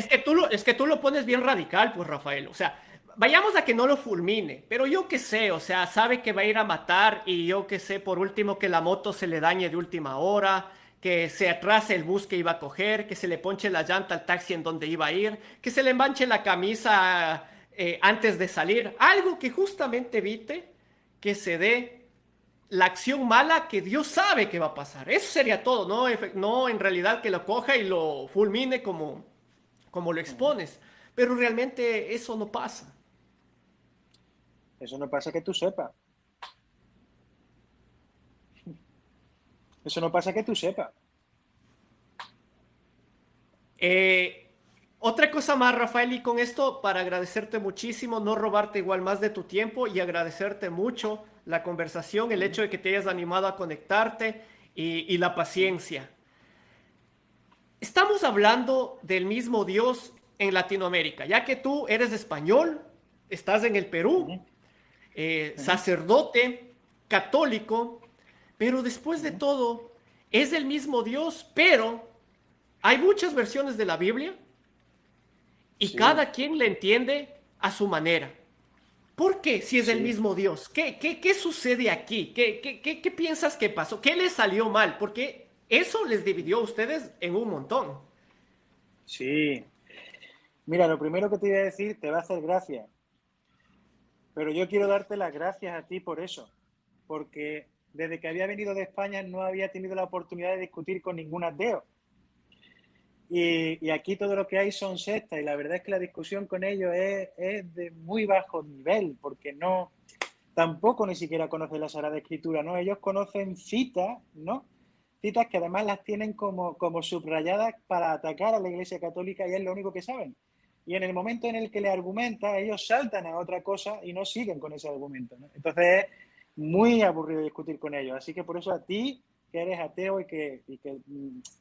es que tú lo pones bien radical, pues, Rafael. O sea, vayamos a que no lo fulmine, pero yo qué sé, o sea, sabe que va a ir a matar y yo qué sé, por último, que la moto se le dañe de última hora, que se atrase el bus que iba a coger, que se le ponche la llanta al taxi en donde iba a ir, que se le manche la camisa antes de salir. Algo que justamente evite que se dé la acción mala que Dios sabe que va a pasar. Eso sería todo, ¿no? No en realidad que lo coja y lo fulmine como lo expones. Pero realmente eso no pasa. Eso no pasa que tú sepas. Eso no pasa que tú sepas. Eh, Otra cosa más, Rafael, y con esto para agradecerte muchísimo, no robarte igual más de tu tiempo y agradecerte mucho la conversación, el hecho de que te hayas animado a conectarte y la paciencia. Estamos hablando del mismo Dios en Latinoamérica, ya que tú eres español, estás en el Perú, Ujú, ujú, sacerdote, católico, pero después de ujú. todo es el mismo Dios, pero hay muchas versiones de la Biblia y Sí. cada quien le entiende a su manera. ¿Por qué si es el Sí, mismo Dios? ¿Qué sucede aquí? ¿Qué piensas que pasó? ¿Qué les salió mal? Porque eso les dividió a ustedes en un montón. sí. Mira, lo primero que te iba a decir te va a hacer gracia, pero yo quiero darte las gracias a ti por eso, porque desde que había venido de España no había tenido la oportunidad de discutir con ningún ateo. Y aquí todo lo que hay son sectas y la verdad es que la discusión con ellos es de muy bajo nivel, porque no, tampoco ni siquiera conocen la Sagrada Escritura, ¿no? Ellos conocen citas, ¿no? Citas que además las tienen como subrayadas para atacar a la Iglesia Católica y es lo único que saben. Y en el momento en el que le argumenta, ellos saltan a otra cosa y no siguen con ese argumento, ¿no? Entonces es muy aburrido discutir con ellos. Así que por eso a ti, que eres ateo y que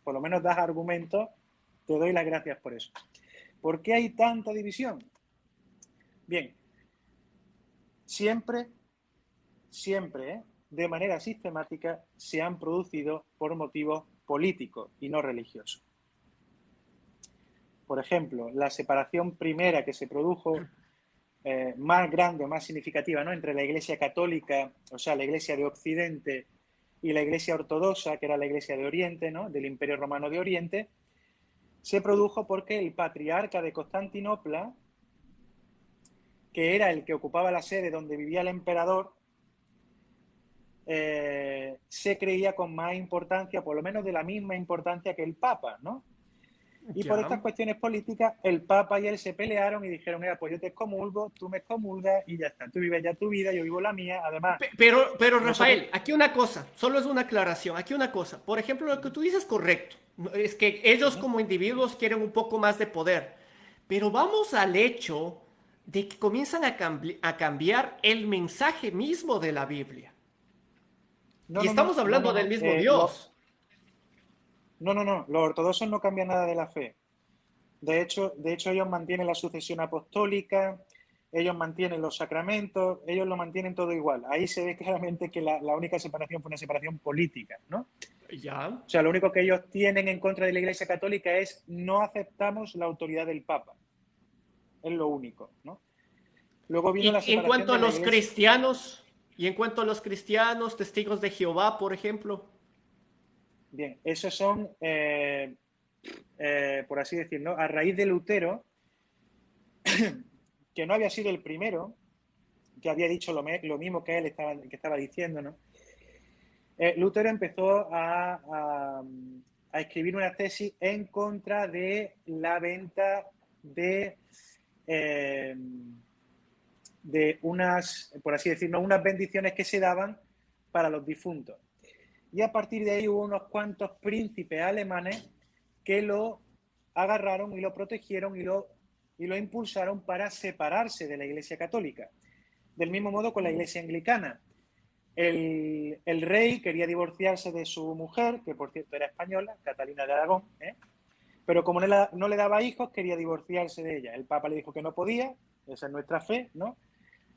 por lo menos das argumentos, te doy las gracias por eso. ¿Por qué hay tanta división? Bien, siempre de manera sistemática, se han producido por motivos políticos y no religiosos. Por ejemplo, la separación primera que se produjo más grande o más significativa, ¿no?, entre la Iglesia Católica, o sea, la Iglesia de Occidente, y la Iglesia Ortodoxa, que era la Iglesia de Oriente, ¿no?, del Imperio Romano de Oriente, se produjo porque el patriarca de Constantinopla, que era el que ocupaba la sede donde vivía el emperador, se creía con más importancia, por lo menos de la misma importancia que el Papa, ¿no? Y por estas Ya. cuestiones políticas, el Papa y él se pelearon y dijeron, mira, pues yo te excomulgo, tú me excomulgas y ya está. Tú vives ya tu vida, yo vivo la mía. Además, Pero nosotros... Rafael, aquí una cosa, solo es una aclaración, aquí una cosa. Por ejemplo, lo que tú dices es correcto. Es que ellos Uh-huh. como individuos quieren un poco más de poder. Pero vamos al hecho de que comienzan a cambiar el mensaje mismo de la Biblia. No, Y no, no, estamos no, no, hablando del no. mismo Dios. No, no, no. Los ortodoxos no cambian nada de la fe. De hecho, ellos mantienen la sucesión apostólica, ellos mantienen los sacramentos, ellos lo mantienen todo igual. Ahí se ve claramente que la única separación fue una separación política, ¿no? Ya. O sea, lo único que ellos tienen en contra de la Iglesia Católica es no aceptamos la autoridad del Papa. Es lo único, ¿no? Luego vino la Y en separación cuanto de a la los Iglesia. cristianos, y en cuanto a los cristianos, testigos de Jehová, por ejemplo. Bien, esos son, por así decirlo, a raíz de Lutero, que no había sido el primero, que había dicho lo mismo que él estaba diciendo, ¿no? Lutero empezó a escribir una tesis en contra de la venta eh, de unas, por así decirlo, unas bendiciones que se daban para los difuntos. Y a partir de ahí hubo unos cuantos príncipes alemanes que lo agarraron y lo protegieron y lo impulsaron para separarse de la Iglesia Católica. Del mismo modo con la Iglesia Anglicana. El rey quería divorciarse de su mujer, que por cierto era española, Catalina de Aragón, pero como no le daba hijos, quería divorciarse de ella. El Papa le dijo que no podía, esa es nuestra fe, ¿no?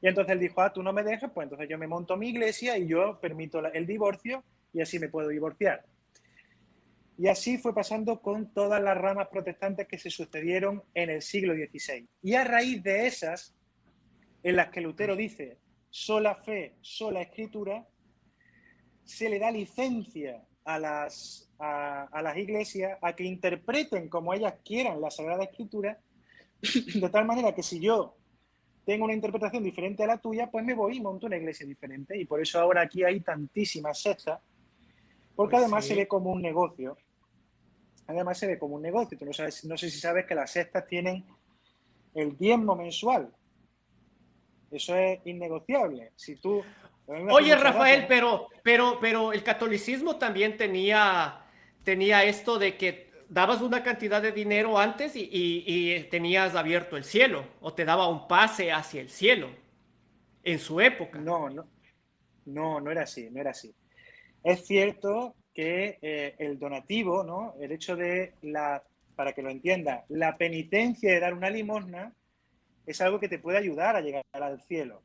Y entonces él dijo, tú no me dejas, pues entonces yo me monto mi iglesia y yo permito el divorcio y así me puedo divorciar. Y así fue pasando con todas las ramas protestantes que se sucedieron en el siglo XVI. Y a raíz de esas, en las que Lutero dice sola fe, sola escritura, se le da licencia a las iglesias a que interpreten como ellas quieran la Sagrada Escritura, de tal manera que si yo tengo una interpretación diferente a la tuya, pues me voy y monto una iglesia diferente. Y por eso ahora aquí hay tantísimas sectas, porque Pues además se sí. ve como un negocio. Además se ve como un negocio. Tú no sé si sabes que las sectas tienen el diezmo mensual. Eso es innegociable. Si tú, a mí me hace Oye, mucha gracia, Rafael, ¿no? pero el catolicismo también tenía esto dabas una cantidad de dinero antes y tenías abierto el cielo, o te daba un pase hacia el cielo en su época. No, no, no era así, no era así. Es cierto que el donativo, ¿no? El hecho de para que lo entienda, la penitencia de dar una limosna es algo que te puede ayudar a llegar al cielo.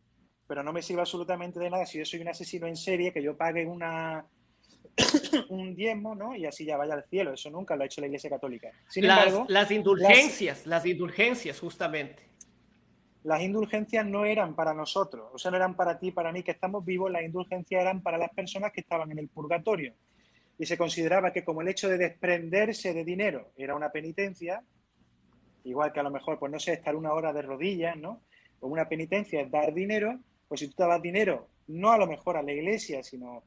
Pero no me sirve absolutamente de nada si yo soy un asesino en serie, que yo pague un diezmo, ¿no? Y así ya vaya al cielo. Eso nunca lo ha hecho la Iglesia Católica. Sin embargo, Las indulgencias, justamente. las indulgencias no eran para nosotros, o sea, no eran para ti, para mí, que estamos vivos. Las indulgencias eran para las personas que estaban en el purgatorio. Y se consideraba que como el hecho de desprenderse de dinero era una penitencia, igual que a lo mejor, pues no sé, estar una hora de rodillas, ¿no? O una penitencia es dar dinero, pues si tú dabas dinero, no a lo mejor a la iglesia, sino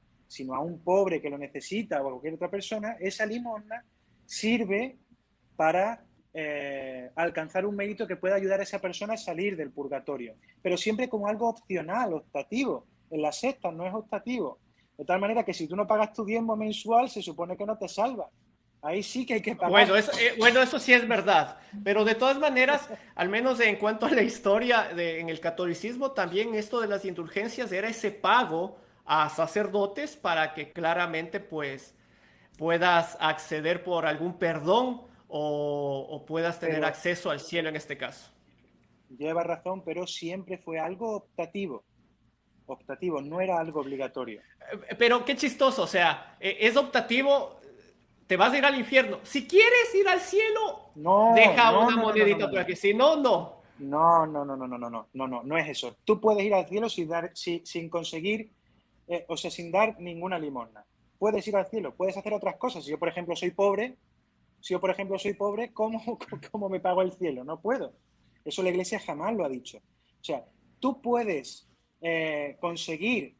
a un pobre que lo necesita o a cualquier otra persona, esa limosna sirve para alcanzar un mérito que pueda ayudar a esa persona a salir del purgatorio. Pero siempre como algo opcional, optativo. En las sectas no es optativo. De tal manera que si tú no pagas tu diezmo mensual, se supone que no te salvas. Ahí sí que hay que pagar. Bueno, eso sí es verdad, pero de todas maneras, al menos en cuanto a la historia en el catolicismo, también esto de las indulgencias era ese pago a sacerdotes para que claramente pues puedas acceder por algún perdón o puedas tener Pero acceso al cielo en este caso. lleva razón, pero siempre fue algo optativo. Optativo, no era algo obligatorio. Pero qué chistoso, o sea, es optativo, te vas a ir al infierno. Si quieres ir al cielo, No, deja no, una no, no, no, no, monedita no, por no. aquí. Si no, no. No, no, no, no, no, no, no, no, no, no es eso. Tú puedes ir al cielo sin conseguir, o sea, sin dar ninguna limosna. Puedes ir al cielo, puedes hacer otras cosas. Si yo, por ejemplo, soy pobre, ¿cómo, cómo me pago el cielo? No puedo. Eso la Iglesia jamás lo ha dicho. O sea, tú puedes conseguir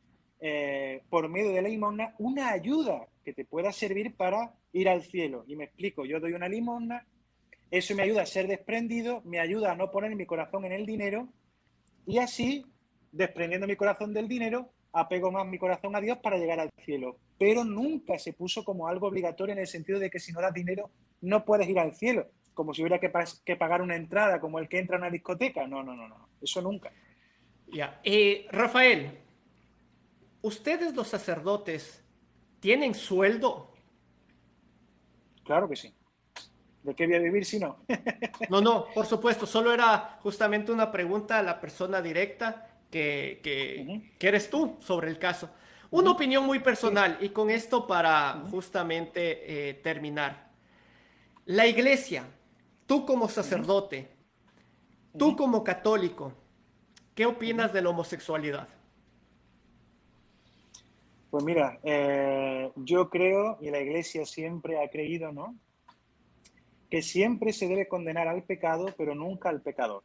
por medio de la limosna una ayuda que te pueda servir para ir al cielo. Y me explico, yo doy una limosna, eso me ayuda a ser desprendido, me ayuda a no poner mi corazón en el dinero y así, desprendiendo mi corazón del dinero, apego más mi corazón a Dios para llegar al cielo. Pero nunca se puso como algo obligatorio en el sentido de que si no das dinero no puedes ir al cielo, como si hubiera que pagar una entrada como el que entra a una discoteca. No, no, no, no, eso nunca. Ya. Rafael, ¿ustedes los sacerdotes tienen sueldo? Claro que sí. ¿De qué voy a vivir si no? No, no, por supuesto, solo era justamente una pregunta a la persona directa Uh-huh, que eres tú sobre el caso. Una uh-huh. opinión muy Sí. personal y con esto para Uh-huh, justamente terminar. La iglesia, tú como uh-huh, sacerdote, tú uh-huh, como católico, ¿qué uh-huh. opinas de la homosexualidad? Pues mira, yo creo, y la Iglesia siempre ha creído, ¿no? Que siempre se debe condenar al pecado, pero nunca al pecador.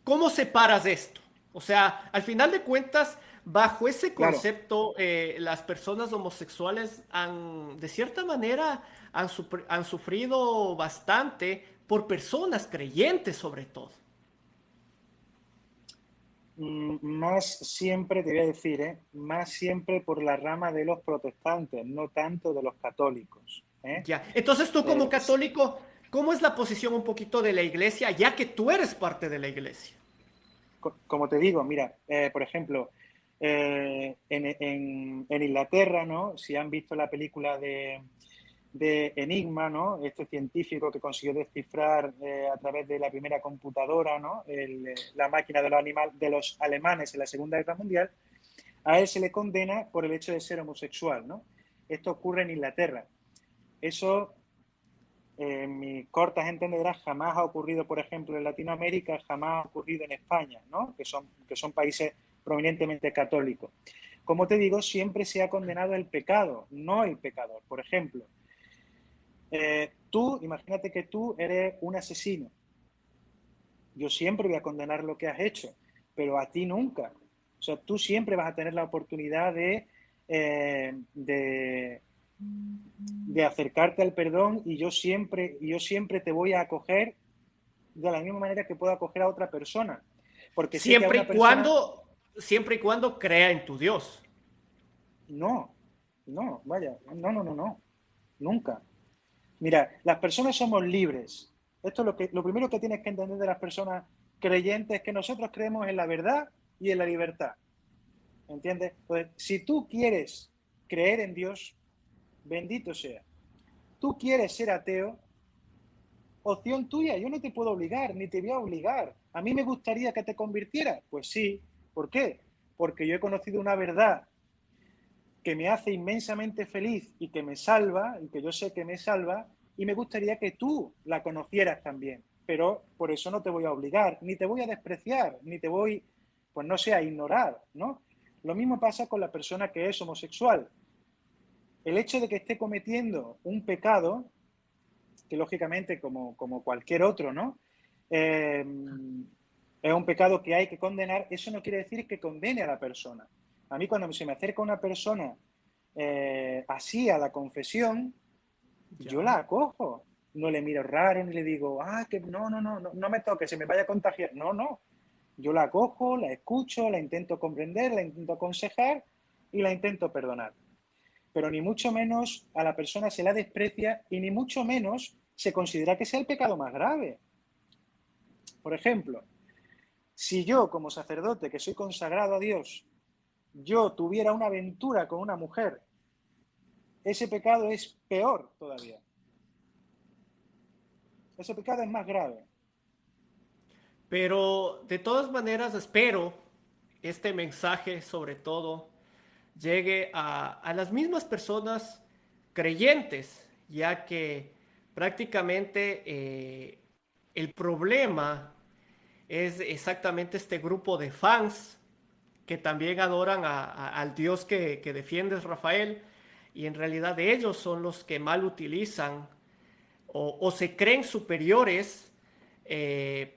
¿Cómo separas esto? O sea, al final de cuentas, bajo ese Claro, concepto, las personas homosexuales de cierta manera, han sufrido bastante por personas creyentes sobre todo. más siempre, te voy a decir, más siempre por la rama de los protestantes, no tanto de los católicos. Ya. Entonces tú como Eh, católico, ¿cómo es la posición un poquito de la iglesia, ya que tú eres parte de la iglesia? como te digo, mira, por ejemplo, en Inglaterra, ¿no? Si han visto la película de Enigma, ¿no? Este científico que consiguió descifrar a través de la primera computadora, ¿no? La máquina de los alemanes en la Segunda Guerra Mundial, a él se le condena por el hecho de ser homosexual, ¿no? Esto ocurre en Inglaterra. Eso, en mis cortas entenderás, jamás ha ocurrido, por ejemplo, en Latinoamérica, jamás ha ocurrido en España, ¿no? Que son países prominentemente católicos. Como te digo, siempre se ha condenado el pecado, no el pecador. Por ejemplo, imagínate que tú eres un asesino. Yo siempre voy a condenar lo que has hecho, pero a ti nunca. O sea, tú siempre vas a tener la oportunidad de acercarte al perdón y yo siempre te voy a acoger de la misma manera que puedo acoger a otra persona. Porque sé que a Siempre y una persona, cuando, siempre y cuando crea en tu Dios. no, no, vaya, no, no, no, no. nunca. Mira, las personas somos libres. Esto es lo primero que tienes que entender de las personas creyentes, es que nosotros creemos en la verdad y en la libertad. ¿Entiendes? Pues si tú quieres creer en Dios, bendito sea. Tú quieres ser ateo, opción tuya, yo no te puedo obligar, ni te voy a obligar. ¿A mí me gustaría que te convirtieras? Pues sí. ¿Por qué? Porque yo he conocido una verdad que me hace inmensamente feliz y que me salva, y que yo sé que me salva, y me gustaría que tú la conocieras también. Pero por eso no te voy a obligar, ni te voy a despreciar, ni te voy, pues no sé, a ignorar, ¿no? Lo mismo pasa con la persona que es homosexual. El hecho de que esté cometiendo un pecado, que lógicamente como cualquier otro, ¿no? Es un pecado que hay que condenar, eso no quiere decir que condene a la persona. A mí cuando se me acerca una persona así a la confesión, yo Ya. la acojo. No le miro raro, ni le digo, que no me toque, se me vaya a contagiar. No, no. Yo la acojo, la escucho, la intento comprender, la intento aconsejar y la intento perdonar. Pero ni mucho menos a la persona se la desprecia y ni mucho menos se considera que sea el pecado más grave. Por ejemplo, si yo como sacerdote que soy consagrado a Dios, yo tuviera una aventura con una mujer, ese pecado es peor todavía. Ese pecado es más grave. Pero de todas maneras espero este mensaje sobre todo llegue a las mismas personas creyentes, ya que prácticamente el problema es exactamente este grupo de fans que también adoran al Dios que defiendes, Rafael, y en realidad ellos son los que mal utilizan o se creen superiores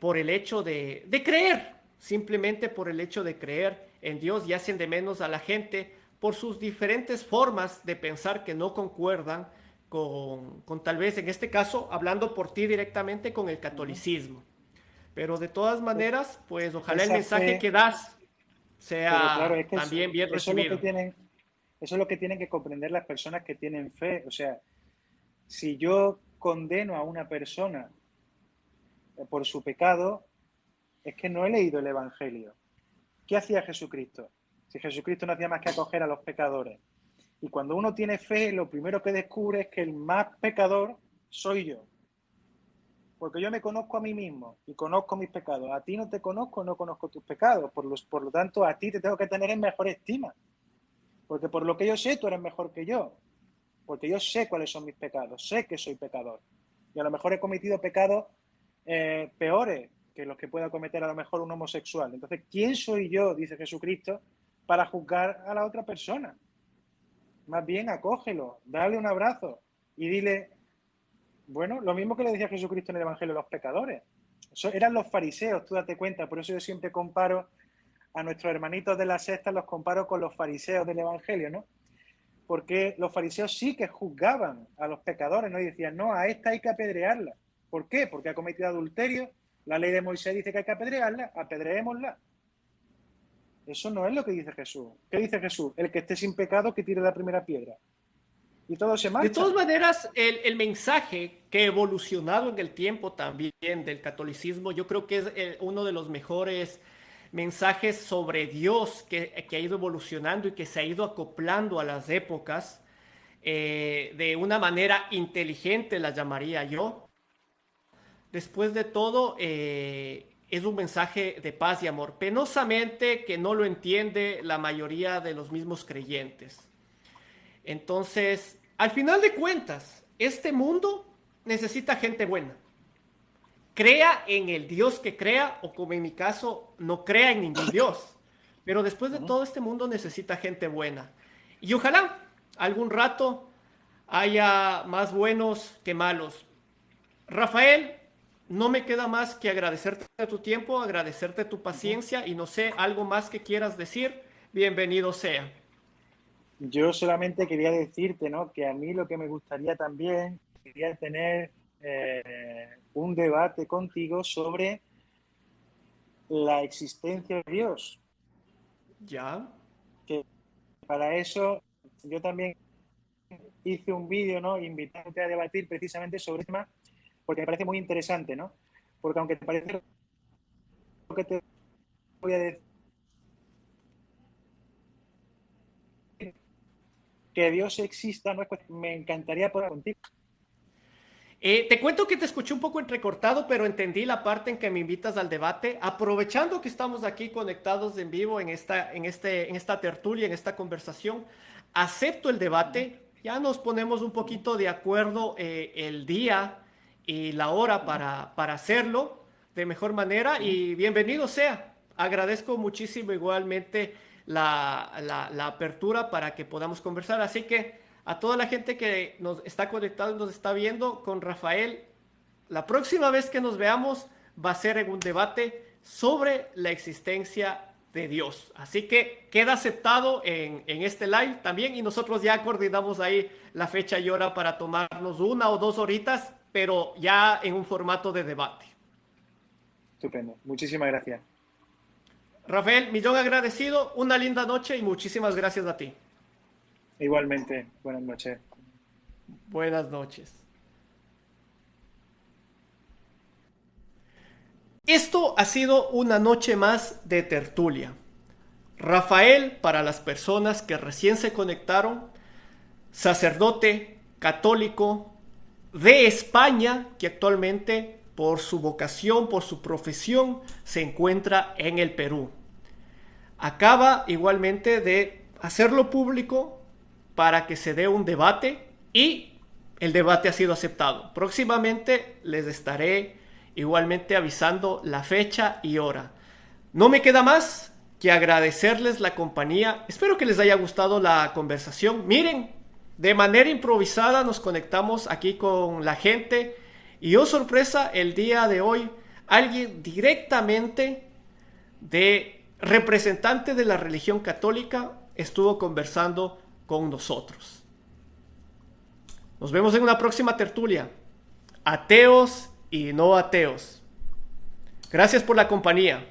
por el hecho de creer, simplemente por el hecho de creer en Dios y hacen de menos a la gente por sus diferentes formas de pensar que no concuerdan con tal vez en este caso, hablando por ti directamente, con el catolicismo. Pero de todas maneras, pues ojalá el Esa mensaje que fe, das pero claro, sea es que también bien eso es lo que recibido. tienen, eso es lo que tienen que comprender las personas que tienen fe. O sea, si yo condeno a una persona por su pecado, es que no he leído el Evangelio. ¿Qué hacía Jesucristo? Si Jesucristo no hacía más que acoger a los pecadores. Y cuando uno tiene fe, lo primero que descubre es que el más pecador soy yo. Porque yo me conozco a mí mismo y conozco mis pecados. A ti no te conozco, no conozco tus pecados. Por lo tanto, a ti te tengo que tener en mejor estima. Porque por lo que yo sé, tú eres mejor que yo. Porque yo sé cuáles son mis pecados. Sé que soy pecador. Y a lo mejor he cometido pecados peores que los que pueda cometer a lo mejor un homosexual. Entonces, ¿quién soy yo, dice Jesucristo, para juzgar a la otra persona? Más bien, acógelo, dale un abrazo y dile, bueno, lo mismo que le decía Jesucristo en el Evangelio a los pecadores. Eso eran los fariseos, tú date cuenta. Por eso yo siempre comparo a nuestros hermanitos de la secta, los comparo con los fariseos del Evangelio, ¿no? Porque los fariseos sí que juzgaban a los pecadores, ¿no? Y decían, no, a esta hay que apedrearla. ¿Por qué? Porque ha cometido adulterio. La ley de Moisés dice que hay que apedrearla, apedreémosla. Eso no es lo que dice Jesús. ¿Qué dice Jesús? El que esté sin pecado, que tire la primera piedra. Y todos se De todas marchan. maneras, el mensaje que ha evolucionado en el tiempo también del catolicismo, yo creo que es uno de los mejores mensajes sobre Dios que ha ido evolucionando y que se ha ido acoplando a las épocas de una manera inteligente, la llamaría yo. Después de todo, es un mensaje de paz y amor. Penosamente que no lo entiende la mayoría de los mismos creyentes. Entonces, al final de cuentas, este mundo necesita gente buena. Crea en el Dios que crea, o como en mi caso, no crea en ningún Dios. Pero después de todo, este mundo necesita gente buena. Y ojalá algún rato haya más buenos que malos. Rafael, no me queda más que agradecerte tu tiempo, agradecerte tu paciencia y no sé, algo más que quieras decir, bienvenido sea. Yo solamente quería decirte, ¿no? Que a mí lo que me gustaría también, quería tener un debate contigo sobre la existencia de Dios. Ya, Que para eso yo también hice un vídeo, ¿no? Invitándote a debatir precisamente sobre el tema, porque me parece muy interesante, ¿no? Porque aunque te parece lo que te voy a decir, que Dios exista, ¿no? Me encantaría poder contigo. Te cuento que te escuché un poco entrecortado, pero entendí la parte en que me invitas al debate. Aprovechando que estamos aquí conectados en vivo en esta tertulia, en esta conversación, acepto el debate. Ya nos ponemos un poquito de acuerdo el día y la hora para hacerlo de mejor manera y bienvenido sea. Agradezco muchísimo igualmente la apertura para que podamos conversar. Así que a toda la gente que nos está conectado y nos está viendo, con Rafael, la próxima vez que nos veamos va a ser en un debate sobre la existencia de Dios. Así que queda aceptado en este live también y nosotros ya coordinamos ahí la fecha y hora para tomarnos 1 o 2 horitas, pero ya en un formato de debate. Estupendo. Muchísimas gracias. Rafael, millón agradecido, una linda noche y muchísimas gracias a ti. Igualmente, buenas noches. Buenas noches. Esto ha sido una noche más de tertulia. Rafael, para las personas que recién se conectaron, sacerdote católico de España, que actualmente por su vocación, por su profesión, se encuentra en el Perú. Acaba igualmente de hacerlo público para que se dé un debate y el debate ha sido aceptado. Próximamente les estaré igualmente avisando la fecha y hora. No me queda más que agradecerles la compañía. Espero que les haya gustado la conversación. Miren, de manera improvisada nos conectamos aquí con la gente y oh sorpresa, el día de hoy alguien directamente de representante de la religión católica estuvo conversando con nosotros. Nos vemos en una próxima tertulia. Ateos y no ateos. Gracias por la compañía.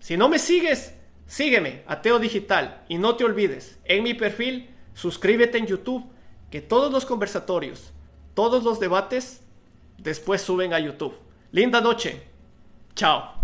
Si no me sigues, sígueme, Ateo Digital. Y no te olvides, en mi perfil, suscríbete en YouTube, que todos los conversatorios, todos los debates, después suben a YouTube. Linda noche. Chao.